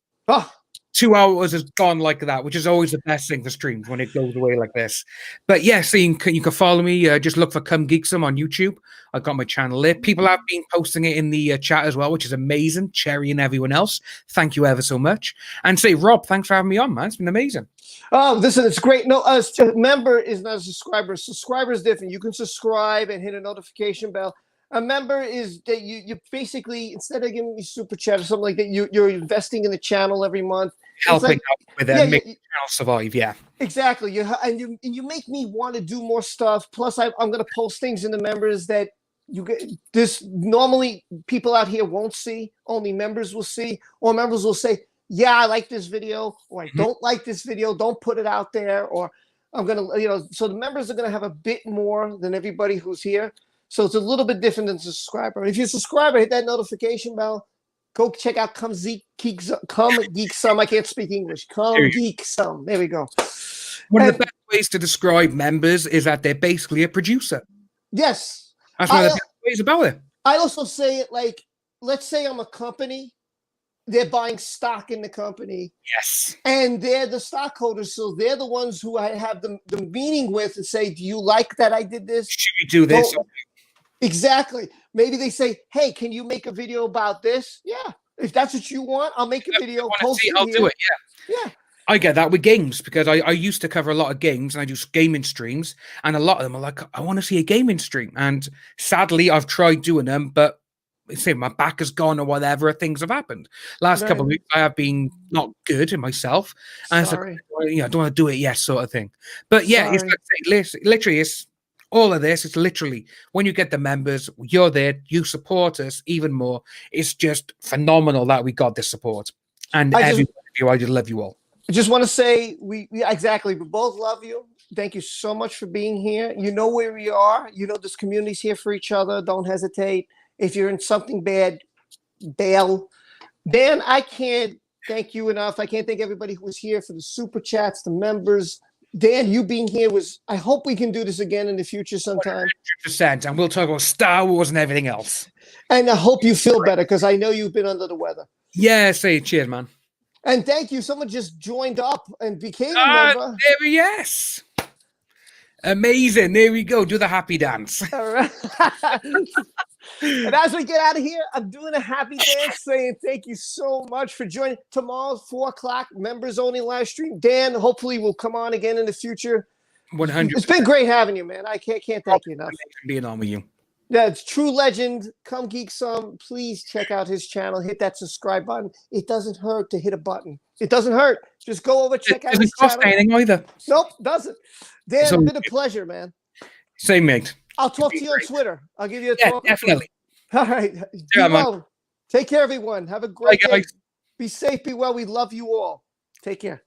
2 hours has gone like that, which is always the best thing for streams when it goes away like this. But yeah, so you can follow me. Just look for Come Geek Some on YouTube. I've got my channel there. People have been posting it in the chat as well, which is amazing. Cherry and everyone else, thank you ever so much. And say, Rob, thanks for having me on, man. It's been amazing. Oh, listen, it's great. No, a member is not a subscriber. A subscriber is different. You can subscribe and hit a notification bell. A member is that you basically, instead of giving me super chat or something like that, you're investing in the channel every month. Helping out with it, making the channel survive, Exactly. You make me want to do more stuff. Plus, I'm going to post things in the members that you get. This normally people out here won't see. Only members will see, or members will say, yeah, I like this video, or I don't like this video. Don't put it out there, or I'm going to, so the members are going to have a bit more than everybody who's here. So it's a little bit different than a subscriber. If you're a subscriber, hit that notification bell. Go check out Come Geek Some. I can't speak English. Come Geek Some. There we go. One of the best ways to describe members is that they're basically a producer. Yes. That's one of the best ways about it. I also say it like, let's say I'm a company. They're buying stock in the company. Yes. And they're the stockholders. So they're the ones who I have the meeting with and say, do you like that I did this? Should we do this? Exactly. Maybe they say, hey, can you make a video about this? Yeah. If that's what you want, I'll make a video. I'll do it. Yeah. I get that with games because I used to cover a lot of games and I do gaming streams. And a lot of them are like, I want to see a gaming stream. And sadly, I've tried doing them, but say my back has gone or whatever, things have happened. Last couple of weeks, I have been not good in myself. And I don't want to do it yet, sort of thing. But yeah, it's like, literally, All of this, it's literally when you get the members, you're there, you support us even more. It's just phenomenal that we got this support. And every one of you, I just love you all. I just want to say we exactly, we both love you. Thank you so much for being here. You know where we are. You know this community's here for each other. Don't hesitate. If you're in something bad, bail. Dan, I can't thank you enough. I can't thank everybody who was here for the super chats, the members. Dan, you being here was, I hope we can do this again in the future sometime. 100%. And we'll talk about Star Wars and everything else. And I hope you feel better because I know you've been under the weather. Yeah, say cheers, man. And thank you. Someone just joined up and became a member. Yes. Amazing. There we go. Do the happy dance. All right. And as we get out of here, I'm doing a happy dance saying thank you so much for joining. Tomorrow, 4 o'clock, members only live stream. Dan, hopefully will come on again in the future. 100. It's been great having you, man. I can't thank you enough. Being on with you. Yeah, it's true legend. Come Geek Some. Please check out his channel. Hit that subscribe button. It doesn't hurt to hit a button. It doesn't hurt. Just go over, check out his channel. It doesn't cost anything either. Nope, doesn't. Dan, it's been a pleasure, man. Same, mate. I'll talk to you on Twitter. I'll give you a talk. Definitely. All right. Be well. Take care, everyone. Have a great day. Be safe. Be well. We love you all. Take care.